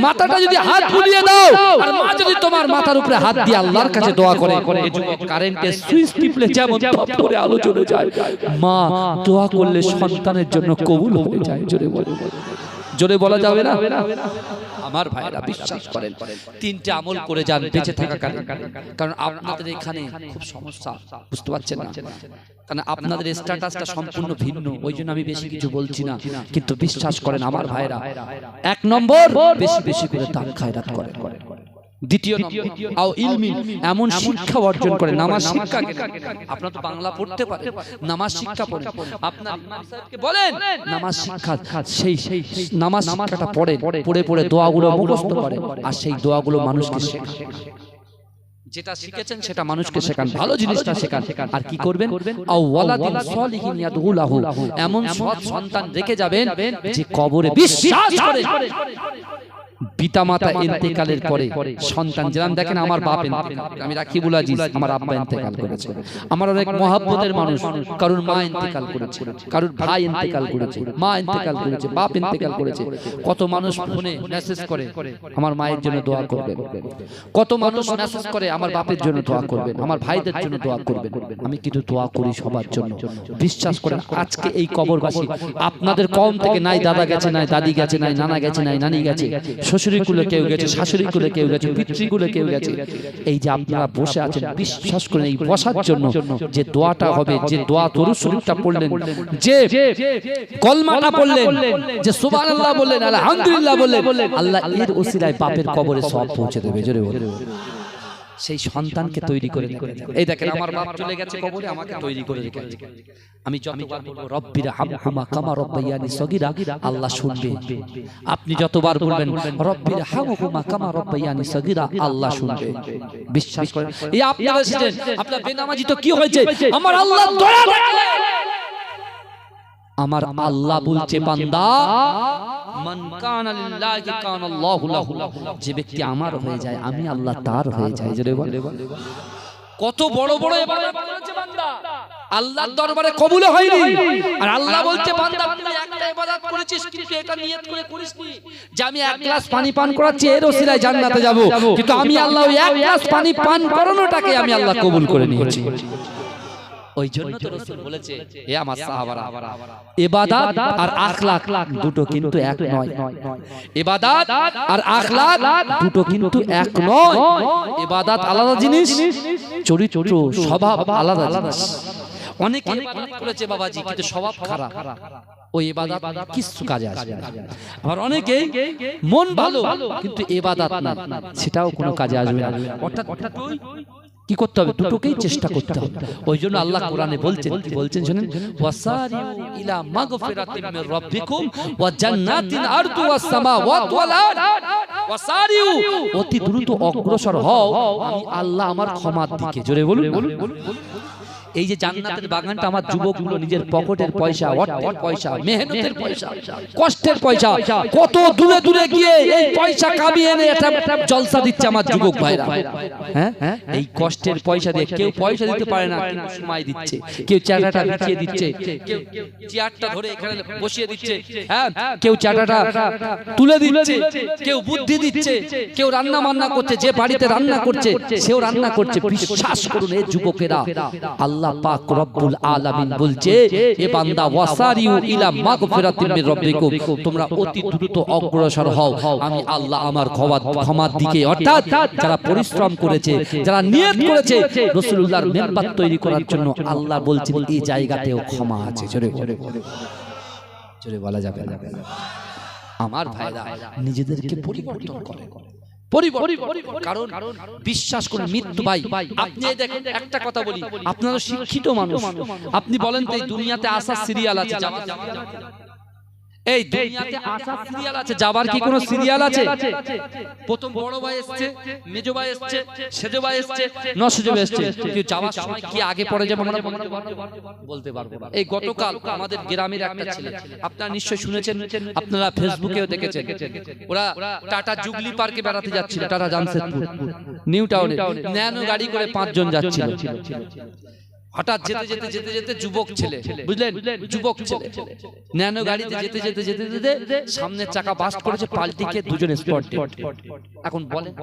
মাথাটা যদি হাত বুলিয়ে দাও, আর মা যদি তোমার মাথার উপরে হাত দিয়ে আল্লাহর কাছে দোয়া করে, এই যুবক কারেন্টের সুইচ টিপলে যেমন টপ করে আলো জ্বলে যায়, মা দোয়া করলে সন্তানের জন্য কবুল হয়ে যায়। জোরে বলা যাবে না? আমার ভাইরা বিশ্বাস করেন, তিনটা আমল করে যান বেঁচে থাকা, কারণ আপনাদের এখানে খুব সমস্যা, বুঝতে পারছেন না, কারণ আপনাদের স্ট্যাটাসটা সম্পূর্ণ ভিন্ন, ওই জন্য আমি বেশি কিছু বলছি না। কিন্তু বিশ্বাস করেন আমার ভাইরা, 1 নম্বর বেশি করে দান খায়রাত করেন। দ্বিতীয় নম্বর আও ইলমি, এমন শিক্ষা অর্জন করে, নামাজ শিক্ষা। আপনারা তো বাংলা পড়তে পারেন, নামাজ শিক্ষা পড়েন, আপনার ইমাম সাহেবকে বলেন নামাজ শিক্ষা, সেই নামাজ শিক্ষাটা পড়ে দোয়াগুলো মুখস্থ করে, আর সেই দোয়াগুলো মানুষকে শেখান। যেটা শিখেছেন সেটা মানুষকে শেখান, ভালো জিনিসটা শেখান। আর কি করবেন, আও ওয়ালাদিন সলিহিন ইয়াদউ লাহু, এমন সৎ সন্তান রেখে যাবেন যে কবরে বিশ্বাস করে পিতামাতা ইন্তেকালের পরে সন্তান, যেমন দেখেন আমার বাপ ইন্তেকাল, আমি রাকিবুল আজিজ, আমার আব্বা ইন্তেকাল করেছে, আমার অনেক মহব্বতের মানুষ, কারোর মা ইন্তেকাল করেছে, কারোর ভাই ইন্তেকাল করেছে, মা ইন্তেকাল করেছে, বাপ ইন্তেকাল করেছে। কত মানুষ ফোনে মেসেজ করে আমার মায়ের জন্য দোয়া করবেন, কত মানুষ মেসেজ করে আমার বাপের জন্য দোয়া করবেন, আমার ভাইদের জন্য দোয়া করবেন। আমি কিন্তু দোয়া করি সবার জন্য। বিশ্বাস করেন আজকে এই কবরবাসী আপনাদের কম থেকে নাই দাদা গেছে, নাই দাদি গেছে, নাই নানা গেছে, নাই নানি গেছে, শ্বশুরি কুলে কেউ গেছে, শাশুড়ি কুলে কেউ গেছে, পিতৃকুলে কেউ গেছে। এই যে আপনারা বসে আছেন, বিশ্বাস করেন এই বসার জন্য যে দোয়াটা হবে, যে দোয়া দরুদ শরীফটা পড়লেন, যে কলমাটা পড়লেন, যে সুবহানাল্লাহ বললেন, আলহামদুলিল্লাহ বললেন, আল্লাহ এর ওসিলায় বাপের কবরে সওয়াব পৌঁছে দেবে। জোরে বলে সেই সন্তানকে তৈরি করে দেবে। এই দেখেন আমার বাপ চলে গেছে কবরে, আমাকে তৈরি করে রেখেছে। আমি যতবার বলবো রব্বির হামহুমা কামা রব্বায়ানি সগীরা, আল্লাহ শুনবে। আপনি যতবার বলবেন রব্বির হামহুমা কামা রব্বায়ানি সগীরা, আল্লাহ শুনবে। বিশ্বাস করেন। এই আপনারা এসেছেন, আপনার বেনামাজি তো কি হয়েছে? আমার আল্লাহ দয়া দেখলে, আমার আল্লাহ বলছে বান্দা মান কানা লিল্লাহি কানা আল্লাহু লাহু, যে ব্যক্তি আমার হয়ে যায় আমি আল্লাহ তার হয়ে যাই। জোরে বল। কত বড় বড় ইবাদত করেছে বান্দা, আল্লাহর দরবারে কবুল হয়নি। আর আল্লাহ বলছে বান্দা তুই একটা ইবাদত করেছিস, কিন্তু এটা নিয়ত করে করিসনি যে আমি এক গ্লাস পানি পান করাচ্ছি এর ওসিলায় জান্নাতে যাব, কিন্তু আমি আল্লাহ ওই এক গ্লাস পানি পান করানোটাকে আমি আল্লাহ কবুল করে নিয়েছি। ওই জন্য তো রাসূল বলেছে, হে আমার সাহাবারা, ইবাদত আর আখলাক দুটো কিন্তু এক নয়। ইবাদত আর আখলাক দুটো কিন্তু এক নয়। ইবাদত আলাদা জিনিস, চরিত্র স্বভাব আলাদা জিনিস। অনেকে ইবাদত করেছে বাবাজি, কিন্তু স্বভাব খারাপ, ওই ইবাদত কিছু কাজে আসবে না। আর অনেকে মন ভালো কিন্তু ইবাদত না, সেটাও কোনো কাজে আসবে না। অর্থাৎ কি করতে হবে? দুটোকেই চেষ্টা করতে হবে। ওই জন্য আল্লাহ কোরআনে বলছেন শুনেন, ওয়াসারিউ ইলা মাগফিরাতিন মির রাব্বিকুম ওয়া জান্নাতিন আরদুহাস সামাওয়াতু ওয়াল আরদ, ওয়াসারিউ অতি দ্রুত অগ্রসর হও আমি আল্লাহ আমার ক্ষমার দিকে। জোরে বলুন। এই যে জান্নাতের বাগানটা আমার যুবকগুলো নিজের পকেটের পয়সা, অর্থের পয়সা, মেহনতের পয়সা, কষ্টের পয়সা, কত দূরে দূরে গিয়ে এই পয়সা কামিয়ে এনে এটা জলসা দিচ্ছে আমার যুবক ভাইরা। হ্যাঁ, এই কষ্টের পয়সা দিয়ে কেউ পয়সা দিতে পারে না, কিন্তু সময় দিচ্ছে, কেউ চাটাটা বিছিয়ে দিচ্ছে, কেউ চেয়ারটা ধরে এখানে বসিয়ে দিচ্ছে, হ্যাঁ, কেউ চাটাটা তুলে দিচ্ছে, কেউ বুদ্ধি দিচ্ছে, কেউ রান্না বান্না করছে, যে বাড়িতে রান্না করছে সেও রান্না করছে। বিশ্বাস করুন এই যুবকেরা, আল্লাহ পাক রব্বুল আলামিন বলছে, এ বান্দা ওয়াসারিউ ইলা মাগফিরাতিন মির রাব্বিকুম, তোমরা অতি দ্রুত অগ্রসর হও আমি আল্লাহ আমার ক্ষমার দিকে। অর্থাৎ যারা পরিশ্রম করেছে, যারা নিয়ত করেছে রাসূলুল্লাহর মিম্বার তৈরি করার জন্য, আল্লাহ বলছেন এই জায়গাতেও ক্ষমা আছে। জোরে জোরে বলা যাবে না। আমার ভাইরা নিজেদেরকে পরিবর্তন করে, কারণ বিশ্বাস করুন মৃত্যু ভাই। আপনি দেখেন একটা কথা বলি, আপনারা শিক্ষিত মানুষ, আপনি বলেন তো এই দুনিয়াতে আসার সিরিয়াল আছে? এই দুনিয়াতে আসার সিরিয়াল আছে, যাবার কি কোনো সিরিয়াল আছে? প্রথম বড় ভাই এসেছে, মেজো ভাই এসেছে, সেজো ভাই এসেছে, নসেজো ভাই এসেছে, কিন্তু যাওয়ার সময় কি আগে পড়ে যাবে আমরা বলতে পারবো না। এই গতকাল আমাদের গ্রামের একটা ছেলে, আপনারা নিশ্চয়ই শুনেছেন, আপনারা ফেসবুকেও দেখেছেন, ওরা টাটা জুবলি পার্কে বেড়াতে যাচ্ছিল, টাটা জামশেদপুর নিউ টাউনে, ন্যানো গাড়ি করে 5 জন যাচ্ছিল। হঠাৎ যেতে যেতে যেতে যেতে যুবক ছেলে, বুঝলেন, যুবক ছেলে ন্যানো গাড়িতে যেতে যেতে যেতে যেতে সামনের চাকা বাস্ট করেছে, পাল্টি খেয়ে 2 জন স্পট ডেড। এখন বলেন,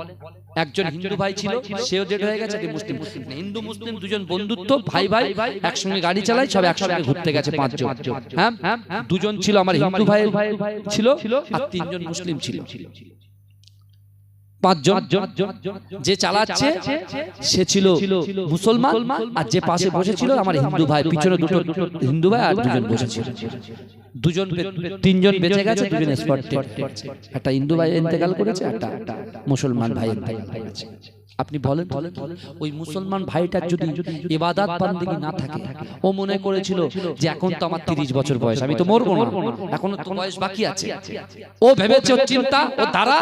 একজন হিন্দু ভাই ছিল, সেও ডেড হয়ে গেছে, কি মুসলিম, হিন্দু মুসলিম 2 জন বন্ধুত্ব, ভাই ভাই একসঙ্গে গাড়ি চালায়, সব একসঙ্গে ঘুরতে গেছে 5 জন। হ্যাঁ, 2 জন ছিল আমার হিন্দু ভাই ছিল, আর 3 জন মুসলিম ছিল। 5 জন, যে চালাচ্ছে সে ছিল মুসলমান, আর যে পাশে বসেছিল আমার হিন্দু ভাই, পিছনে 2 হিন্দু ভাই আর 2 জন বসেছিল। 3 জন বেঁচে গেছে, 2 জন স্পট ডেড। একটা হিন্দু ভাই ইন্তেকাল করেছে, একটা মুসলমান ভাই ইন্তেকাল করেছে। আপনি বলেন, ওই মুসলমান ভাইটার যদি ইবাদত বান্দেগি না থাকে, ও মনে করেছিল যে এখন তো আমার 30 বছর বয়স, আমি তো মরবো না, এখনো তো বয়স বাকি আছে। ও ভেবেছে, ও চিন্তা, ও ধারা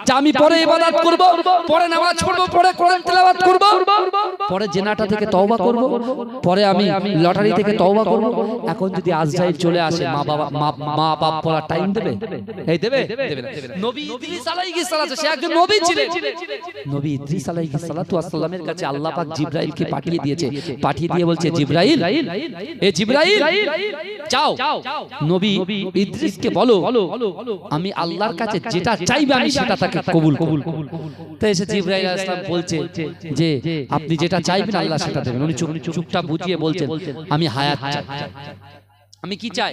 যে আমি পরে ইবাদত করব, পরে নামাজ পড়ব, পরে কোরআন তেলাওয়াত করব, পরে জেনাটা থেকে তওবা করব, পরে আমি লটারি থেকে তওবা করব। এখন যদি আজরাইল চলে আসে, মা বাপ বলা টাইম দেবে? এই দেবে না। নবী ইদ্রিস আলাইহিস সালাতু, সে একজন নবী ছিলেন। নবী ইদ্রিস আলাইহিস সালাতু ওয়াসসালামের কাছে আল্লাহ পাক জিবরাইলকে পাঠিয়ে দিয়েছে, পাঠিয়ে দিয়ে বলছে, জিবরাইল, এ জিবরাইল যাও নবী ইদ্রিসকে বলো আমি আল্লাহর কাছে যেটা চাইবে আমি সেটা তাকে কবুল করব। তো এসে জিবরাইল আলাইহিস সালাম বলছে যে আপনি যেটা চাইবেন আল্লাহ সেটা দেবেন। উনি চুপটা বুঝিয়ে বলছেন, আমি হায়াত চাই, আমি কি চাই?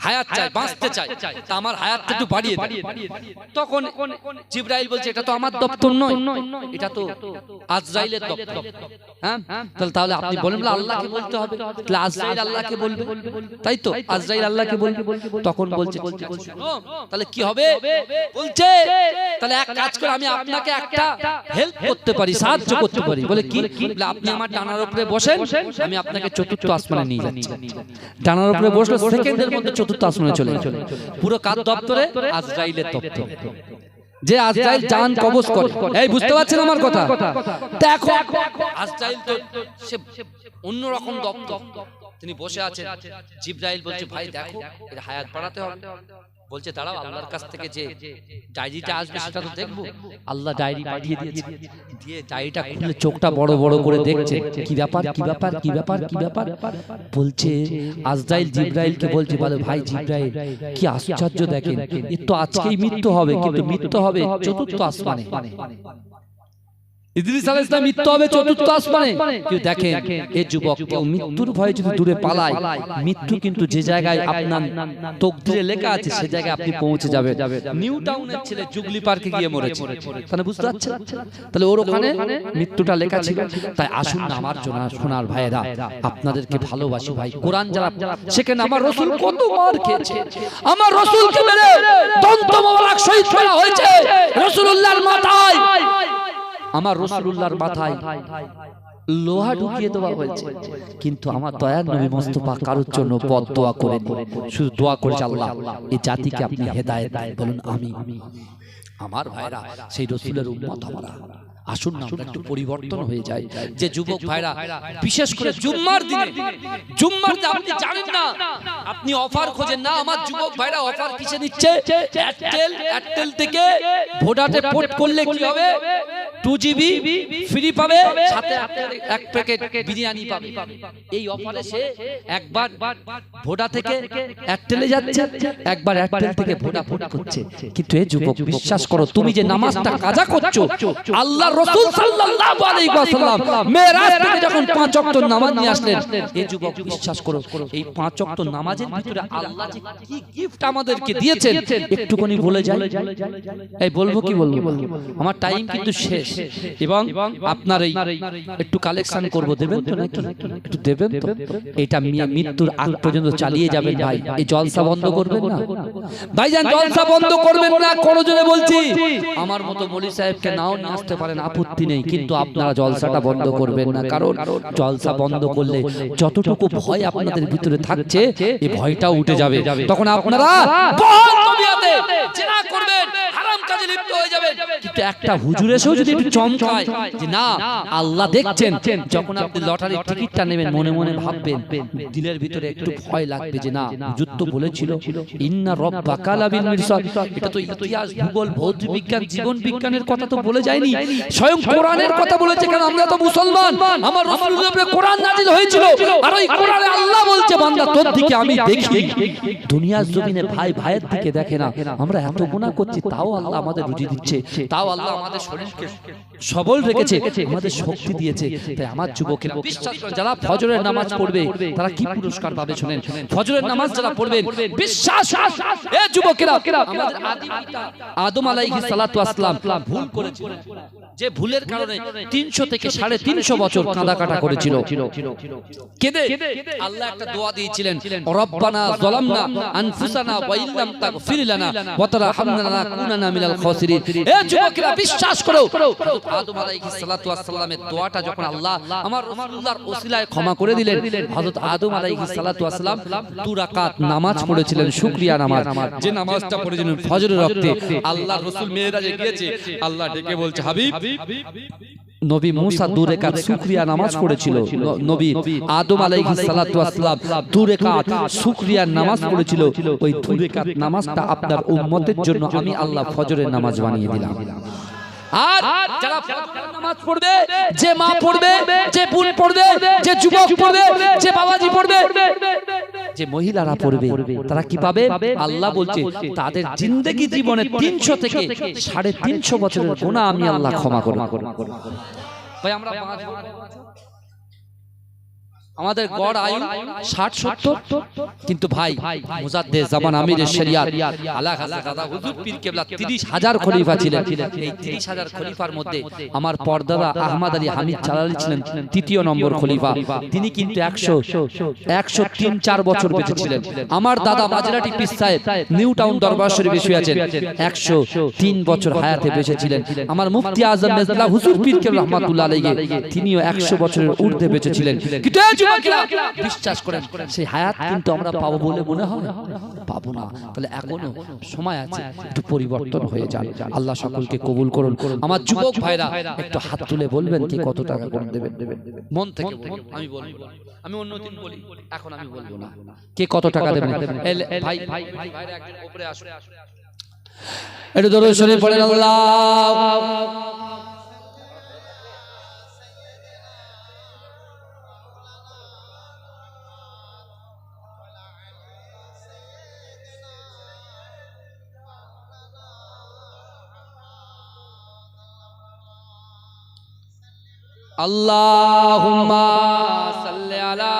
হায়াত চাই, বাঁচতে চাই। তা আমার হায়াতটা একটু বাড়িয়ে দেন। তখন জিবরাইল বলছে এটা তো আমার দপ্তর নয়, এটা তো আজরাইলের দপ্তর। হ্যাঁ, তাহলে আপনি বলেন আল্লাহকে বলতে হবে, তাহলে আজরাইল আল্লাহকে বলবে, তাই তো? আজরাইল আল্লাহকে বলবে। তখন বলছে তাহলে কি হবে? বলছে তাহলে এক কাজ করে আমি আপনাকে একটা হেল্প করতে পারি, সাহায্য করতে পারি। বলে কি? আপনি আমার ডানার উপরে বসেন, আমি আপনাকে চতুর্থ আসমানে নিয়ে যাচ্ছি। ডানার উপরে বসলে সেকেন্ডের মধ্যে চতুর্থ আসমানে চলে চলে। পুরো কার দপ্তরে? আজরাইলের দপ্তর। যে আজরাইল জান কবজ করে। এই বুঝতে পারছেন আমার কথা? দেখো আজরাইল তো সে অন্যরকম দপ্তর, তিনি বসে আছেন। জিবরাইল বলছে ভাই দেখো এর হায়াত বাড়াতে হবে। বলছে দাঁড়াও, আল্লাহর কাছ থেকে যে ডায়েরিটা আসবে সেটা তো দেখবো। আল্লাহ ডায়েরি পাঠিয়ে দিয়েছে, দিয়ে ডায়েরিটা খুলে চোখটা বড় বড় করে দেখছে। কি ব্যাপার কি ব্যাপার কি ব্যাপার কি ব্যাপার? বলছে আজরাইল জিবরাইলকে বলছে বলে ভাই জিবরাইল কি আশ্চর্য, দেখেন এর তো আজকেই মৃত্যু হবে, কিন্তু মৃত্যু হবে চতুর্থ আসমানে। ইদ্রিস আলাইহিস সালাম মৃত্যু হবে চতুর্থ আসমানে। কেউ দেখেন এই যুবক কেউ মৃত্যুর ভয়ে যদি দূরে পালায়, মৃত্যু কিন্তু যে জায়গায় আপনার তকদিরে লেখা আছে সে জায়গায় আপনি পৌঁছে যাবেন। নিউ টাউনের ছেলে জুগলি পার্কে গিয়ে মরেছে, তাহলে বুঝতে পারছেন? তাহলে ওর ওখানে মৃত্যুটা লেখা ছিল। তাই আসুন না আমার জন্য সোনার ভাইয়েরা, আপনাদেরকে ভালোবাসি ভাই। কোরআন যারা সেখানে আমার রাসূল কত মার খেয়েছে, আমার রাসূলকে মেরে দন্ত মোবারক শহীদ করা হয়েছে। রাসূলুল্লাহর মাথায়, আমার রাসূলুল্লাহর মাথায় লোহা ঢুকিয়ে দেওয়া হয়েছে, কিন্তু আমার দয়ার নবী মুস্তাফা কারোর জন্য বদদোয়া করেন, শুধু দোয়া করেছে আল্লাহ এই জাতিকে আপনি হেদায়েত দেন। বলুন আমি। আমার ভাইরা সেই রাসূলের উম্মত আমরা। আসুন না আমরা একটু পরিবর্তন হয়ে যায়। যে যুবক ভাইরা বিশেষ করে জুম্মার দিনে, জুম্মার দিনে আপনি জানেন না, আপনি অফার খোঁজেন না। আমার যুবক ভাইরা অফার কিসে দিচ্ছে? এয়ারটেল থেকে ভোডাতে পোর্ট করলে কি হবে? 2GB ফ্রি পাবে, সাথে এক প্যাকেট বিরিয়ানি পাবে। এই অফারে সে একবার ভোডা থেকে এয়ারটেলে যাচ্ছে, একবার এয়ারটেল থেকে ভোডা পোর্ট করছে। কিন্তু এই যুবক বিশ্বাস করো, তুমি যে নামাজটা কাজা করছো, আল্লাহ রাসূল সাল্লাল্লাহু আলাইহি ওয়াসাল্লাম মেরাজ থেকে যখন 5 ওয়াক্ত নামাজ নিয়ে আসলেন, এই যুবক বিশ্বাস করো এই 5 ওয়াক্ত নামাজের ভিতরে আল্লাহ যে কি গিফট আমাদেরকে দিয়েছেন একটুখানি বলে যাই। এই বলবো কি বলবো? আমার টাইম কিন্তু শেষ, এবং আপনার এই একটু কালেকশন করব, দেবেন তো নাকি? একটু দেবেন তো? এটা মৃত্যুর আগ পর্যন্ত চালিয়ে যাবেন ভাই। এই জলসা বন্ধ করবেন না ভাইজান, জলসা বন্ধ করবেন না। কোন জনে বলছি আমার মতো মৌলভী সাহেবকে নাও নিয়ে আসতে পারেন, আপত্তি নেই, কিন্তু আপনারা জলসাটা বন্ধ করবেন না। কারণ জলসা বন্ধ করলে যতটুকু ভয় আপনাদের ভিতরে থাকছে এই ভয়টাও উঠে যাবে। তখন আপনারা জেনা করবেন, হারাম কাজে লিপ্ত হয়ে যাবেন। কিন্তু একটা হুজুর এসেও যদি একটু চমকায় যে না আল্লাহ দেখছেন, যখন আপনি লটারির টিকিটটা নেবেন মনে মনে ভাববেন, দিলের ভিতরে একটু ভয় লাগবে যে না হুজুর তো বলেছিল ইন্না রাব্বাকা লাবিল মিরসাদ। এটা তো ইতিহাস, ভূগোল, ভৌতিক বিজ্ঞান, জীবন বিজ্ঞানের কথা তো বলে যায়নি, স্বয়ং কোরআনের কথা বলেছে। কারণ আমরা তো মুসলমান, আমার রাসূলের উপরে কোরআন নাযিল হয়েছিল, আর ওই কোরআনে আল্লাহ বলছে বান্দা তোর দিকে আমি দেখি। দুনিয়ার জমিনে ভাই ভাইয়ের দিকে দেখে না। আমরা এত গুনাহ করছি, তাও আল্লাহ আমাদের রুজি দিচ্ছে, তাও আল্লাহ আমাদের শরীরকে সবল রেখেছে, আমাদের শক্তি দিয়েছে। তাই আমার যুবকেরা বিশ্বাস করেন, যারা ফজরের নামাজ পড়বে তারা কি পুরস্কার পাবে শুনেন। ফজরের নামাজ যারা পড়বেন বিশ্বাস, এ যুবকেরা আমাদের আদি পিতা আদম আলাইহিস সালাতু ওয়াস সালাম ভুল করেছিল, যে ভুলের কারণে 300 থেকে 350 বছর কাঁদা কাটা করেছিল। কেঁদে আল্লাহ একটা দোয়া দিয়েছিলেন, রব্বানা যালামনা আনফুসানা ওয়া ইল্লাম তাগফির লানা ওয়া তারহামনা লানাকুনানা মিনাল খাসিরিন। এ যুবকেরা বিশ্বাস করো, আদম আলাইহিস সালাতু ওয়াস সালামের দোয়াটা যখন আল্লাহ আমার রাসূলুল্লাহর ওসিলায় ক্ষমা করে দিলেন, হযরত আদম আলাইহিস সালাতু ওয়াস সালাম 2 রাকাত নামাজ পড়েছিলেন, শুকরিয়া নামাজ। যে নামাজটা পড়েছিলেন ফজরের ওয়াক্তে, আল্লাহর রাসূল মেরাজে গিয়েছে, আল্লাহ ডেকে বলছে হাবিব, নবী মুসা 2 রাকাত শুকরিয়া নামাজ পড়েছিল, নবী আদম আলাইহিস সালাতু ওয়াস সালাম 2 রাকাত শুকরিয়া নামাজ পড়েছিল। ওই 2 রাকাত নামাজটা আপনার উম্মতের জন্য আমি আল্লাহ ফজরের নামাজ বানিয়ে দিলাম। আর যারা ফজরের নামাজ পড়বে, যে মা পড়বে, যে বোন পড়বে, যে যুবক পড়বে, যে বাবাজি পড়বে, যে মহিলারা পড়বে, তারা কি পাবে? আল্লাহ বলছে তাদের জিন্দেগি জীবনে 300 থেকে 350 বছরের গুনাহ আমি আল্লাহ ক্ষমা করব। ভাই আমরা আমাদের গড় আয়ু 60-70, কিন্তু ভাই মুজাদ্দেদ জামান আমিরের শরিয়াত আলা হাজরত দাদা হুজুর পীর কেবলা 30,000 খলিফা ছিলেন। এই 30,000 খলিফার মধ্যে আমার পর্দাদা আহমদ আলী হামিদ জালালি ছিলেন তৃতীয় নম্বর খলিফা। তিনি কিন্তু 103-4 বছর বেঁচে ছিলেন। আমার দাদা মাঝরাটি পীর সাহেব নিউ টাউন দরবার শরীফে শুয়ে আছেন, 103 বছর হায়াতে বেঁচে ছিলেন। আমার মুফতি আজম মেজলা হুজুর পীর কেবলা রহমাতুল্লাহ আলাইহি তিনিও 100 বছরের ঊর্ধ্বে বেঁচে ছিলেন। কিন্তু বিশ্বাস করেন সেই হায়াত কিন্তু আমরা পাবো বলে মনে হয়? পাবো না। তাহলে এখনো সময় আছে, একটু পরিবর্তন হয়ে যান। আল্লাহ সকলকে কবুল করুন। আমার যুবক ভাইরা একটু হাত তুলে বলবেন কি কত টাকা করে দেবেন? মন থেকে আমি বলবো, আমি অন্যদিন বলি, এখন আমি বলবো না। কে কত টাকা দেবেন? ভাই ভাইরা একদিন উপরে আসুন, একটু দরুদ শরীফ পড়েন। আল্লাহ আল্লাহুম্মা সাল্লি আলা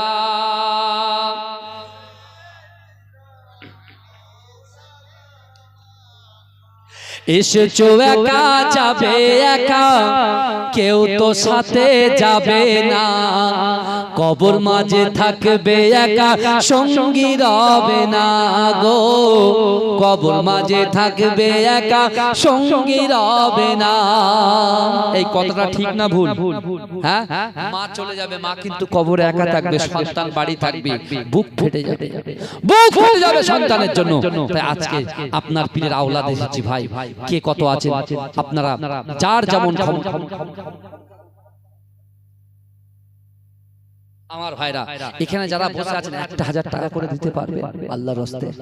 এসেছো একা যাবে একা, কেউ তো সাথে যাবে না। কবর মাঝে থাকবে একা, সঙ্গী রবে না গো। কবর মাঝে থাকবে একা, সঙ্গী রবে না। এই কথাটা ঠিক না ভুল? হ্যাঁ, মা চলে যাবে, মা কিন্তু কবরে একা থাকবে, সন্তান বাড়ি থাকবে, বুক ফেটে যাবে, বুক ফেটে যাবে সন্তানের জন্য। তাই আজকে আপনার পীরের আওলাদ এসেছি ভাই, কে কত আছে আপনারা যার যেমন ক্ষমতা। আমার ভাইরা এখানে যারা বসে আছেন 1,000 টাকা করে দিতে পারবে আল্লাহর রাস্তায়?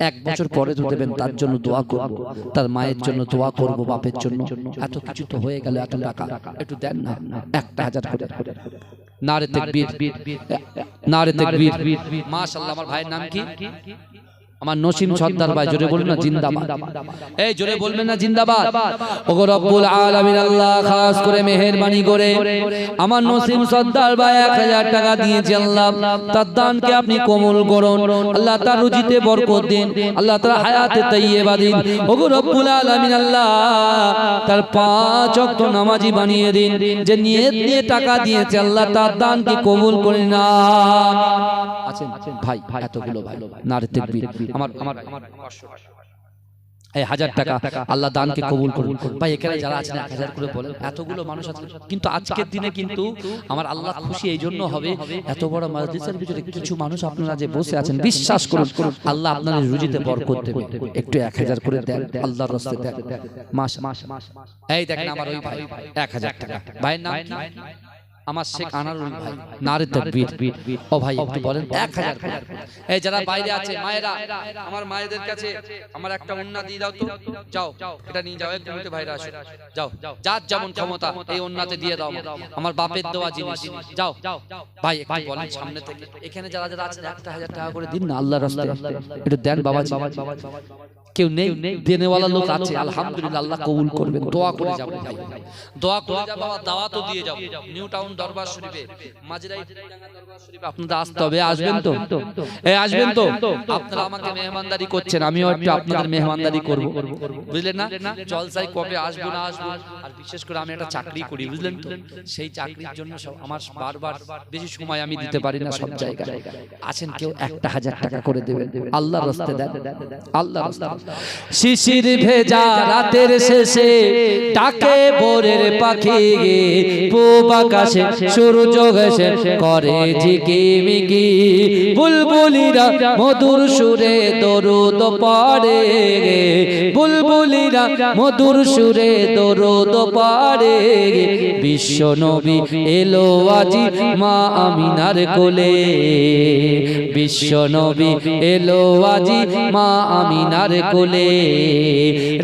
1 বছর পরে তো দেবেন, তার জন্য দোয়া করব, তার মায়ের জন্য দোয়া করব, বাপের জন্য। এত কিছু তো হয়ে গেল, এত টাকা একটু দেন না, 1,000 করে। নারে তাকবীর, নারে তাকবীর, মাশাআল্লাহ। আমার ভাইয়ের নাম কি? আমার নসিম সর্দার ভাই, জোরে বলুন না জিন্দাবাদ। এই জোরে বলবেন না জিন্দাবাদ। ওগো রব্বুল আলামিন আল্লাহ খাস করে মেহেরবানি করে আমার নসিম সর্দার ভাই 1,000 টাকা দিয়েছে। আল্লাহ তার দানকে আপনি কবুল করুন, আল্লাহ তার রুজিতে বরকত দিন, আল্লাহ তার হায়াতে তাইয়্যিবা দিন। ওগো রব্বুল আলামিন আল্লাহ তার 5 ওয়াক্ত নামাজি বানিয়ে দিন। যে নিয়ত নিয়ে টাকা দিয়েছে আল্লাহ তার দানকে কবুল করে না। আছেন ভাই এতগুলো ভাই, নারে তাকবীর। আমার এই 1,000 টাকা আল্লাহ দানকে কবুল করুন। ভাই এখানে যারা আছেন 1,000 করে বলেন, এতগুলো মানুষ আছে। কিন্তু আজকের দিনে কিন্তু আমার আল্লাহ খুশি এই জন্য হবে, এত বড় মাজলিসের ভিতরে কিছু মানুষ আপনারা যে বসে আছেন, বিশ্বাস করুন আল্লাহ আপনাদের রুজিতে বরকত দেবে। একটু 1,000 করে দেন, আল্লাহর রাস্তায় দেন। মাস এই দেখেন আমার ওই ভাই 1,000 টাকা। ভাইয়ের নাম কি? আমার শেখ আনারুল ভাই, নারে তাকবীর। ও ভাই একটু বলেন 1,000। এই যারা বাইরে আছে মায়েরা, আমার মায়েদের কাছে আমার একটা ওন্না দিয়ে দাও তো, যাও এটা নিয়ে যাও, একদম ভাইরা আসো, যাও যার যেমন ক্ষমতা এই ওন্নাতে দিয়ে দাও, আমার বাপের দেওয়া জিনিস, যাও ভাই একটু বলেন সামনে থেকে। এখানে যারা যারা আছেন 1,000 টাকা করে দিন না আল্লাহর রাস্তায়, একটু দেন বাবাজি। কেউ নেই দেনেওয়ালা লোক আছে, আলহামদুলিল্লাহ আল্লাহ কবুল করবেন। দোয়া করে যাবো ভাই, দোয়া করে যাবো, দাওয়াতও দিয়ে যাবো। নিউ টাউন দরবার শরীফে, মাঝরাই দরবার শরীফে আপনাদের আসতে হবে। আসবেন তো? এই আসবেন তো? আপনারা আমাকে মেহমানদারি করছেন, আমিও একটু আপনাদের মেহমানদারি করব, বুঝলেন না? জলসায় কবে আসবো না আসবো। আর বিশেষ করে আমি একটা চাকরি করি, বুঝলেন তো? সেই চাকরির জন্য আমার বারবার বেশি সময় আমি দিতে পারি না সব জায়গায়। আছেন কেউ 1,000 টাকা করে দেবেন, আল্লাহর রাস্তায় দেন, আল্লাহর রাস্তায়। শিশির ভেজা রাতের শেষে ডাকে ভোরের পাখি, পূব আকাশে সূর্য ঘেঁষে করে ঝিকিমিকি, বুলবুলিরা মধুর সুরে দরুদ পড়ে, বুলবুলিরা মধুর সুরে দরুদ পড়ে। বিশ্ব নবী এলো আজি মা আমিনার কোলে, বিশ্ব নবী এলো আজি মা আমিনার কোলে।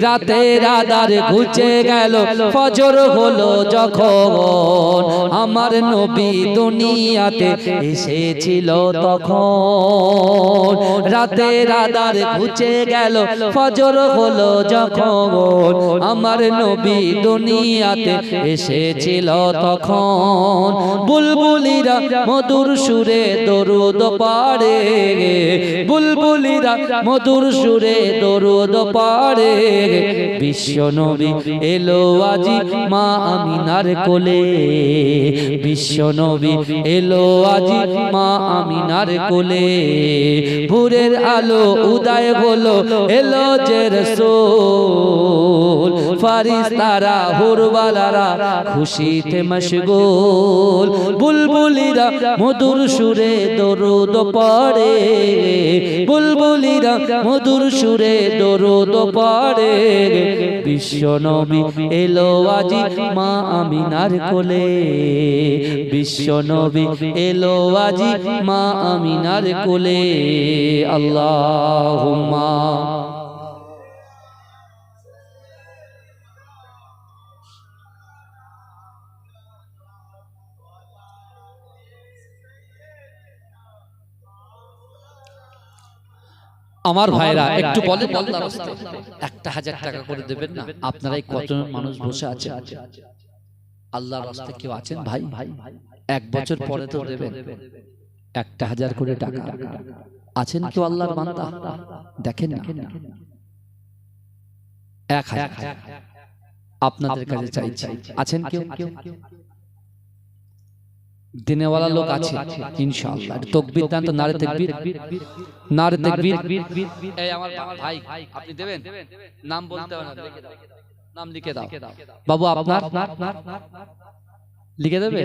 রাতের আধার ঘুচে গেল, ফজর হলো যখন, আমার নবী দুনিয়াতে এসেছিল তখন। রাতের আধার ঘুচে গেল, ফজর হলো যখন, আমার নবী দুনিয়াতে দুনিয়াতে এসেছিল তখন বুলবুলিরা মধুর সুরে দরুদ পড়ে বুলবুলিরা মধুর সুরে দরুদ পড়ে বিশ্ব নবী এলো আজি মা আমিনার কোলে বিশ্ব নবী এলো আজি মা আমিনার কোলে ভোরের আলো উদয় হলো এলো যে রাসূল ফারিস্তারা হুরবালারা খুশিতে মশগুল বুলবুলিরা মধুর সুরে দরুদ পড়ে বুলবুলিরা মধুর সুরে দরুদ পড়ে বিশ্ব নবী এলো আজি মা আমিনার কোলে বিশ্ব নবী এলো আজি মা আমিনার কোলে আল্লাহুম্মা আমার ভাইরা একটু বলেন আল্লাহর রাস্তায় 1000 টাকা করে দেবেন না আপনারাই কত মানুষ বসে আছে আল্লাহর রাস্তায় কেউ আছেন ভাই এক বছর পরে তো দেবেন 1000 করে টাকা আছেন কেউ আল্লাহর বান্দা দেখেন না 1000 আপনাদের কাছে চাইছি আছেন কেউ দেনেওয়ালা লোক আছে ইনশাআল্লাহ তাকবীর দান তো নারে তাকবীর এই আমার ভাই আপনি দেবেন নাম বলতে হবে না লিখে দাও নাম লিখে দাও বাবু আপনার লিখে দেবে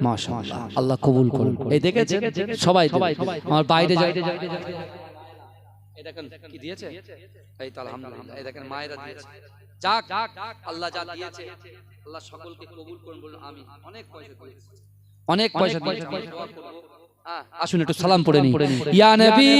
মাশাআল্লাহ আল্লাহ কবুল করুন এই দেখেছেন সবাই আমার বাইরে যায় এই দেখেন কি দিয়েছে এই তো আলহামদুলিল্লাহ এই দেখেন মায়েরা দিয়েছে যাক আল্লাহ যা দিয়েছে আল্লাহ সকলকে কবুল করুন বলুন আমিন অনেক পয়সা দিয়েছে আসুন একটু সালাম পড়ে নি ইয়া নবী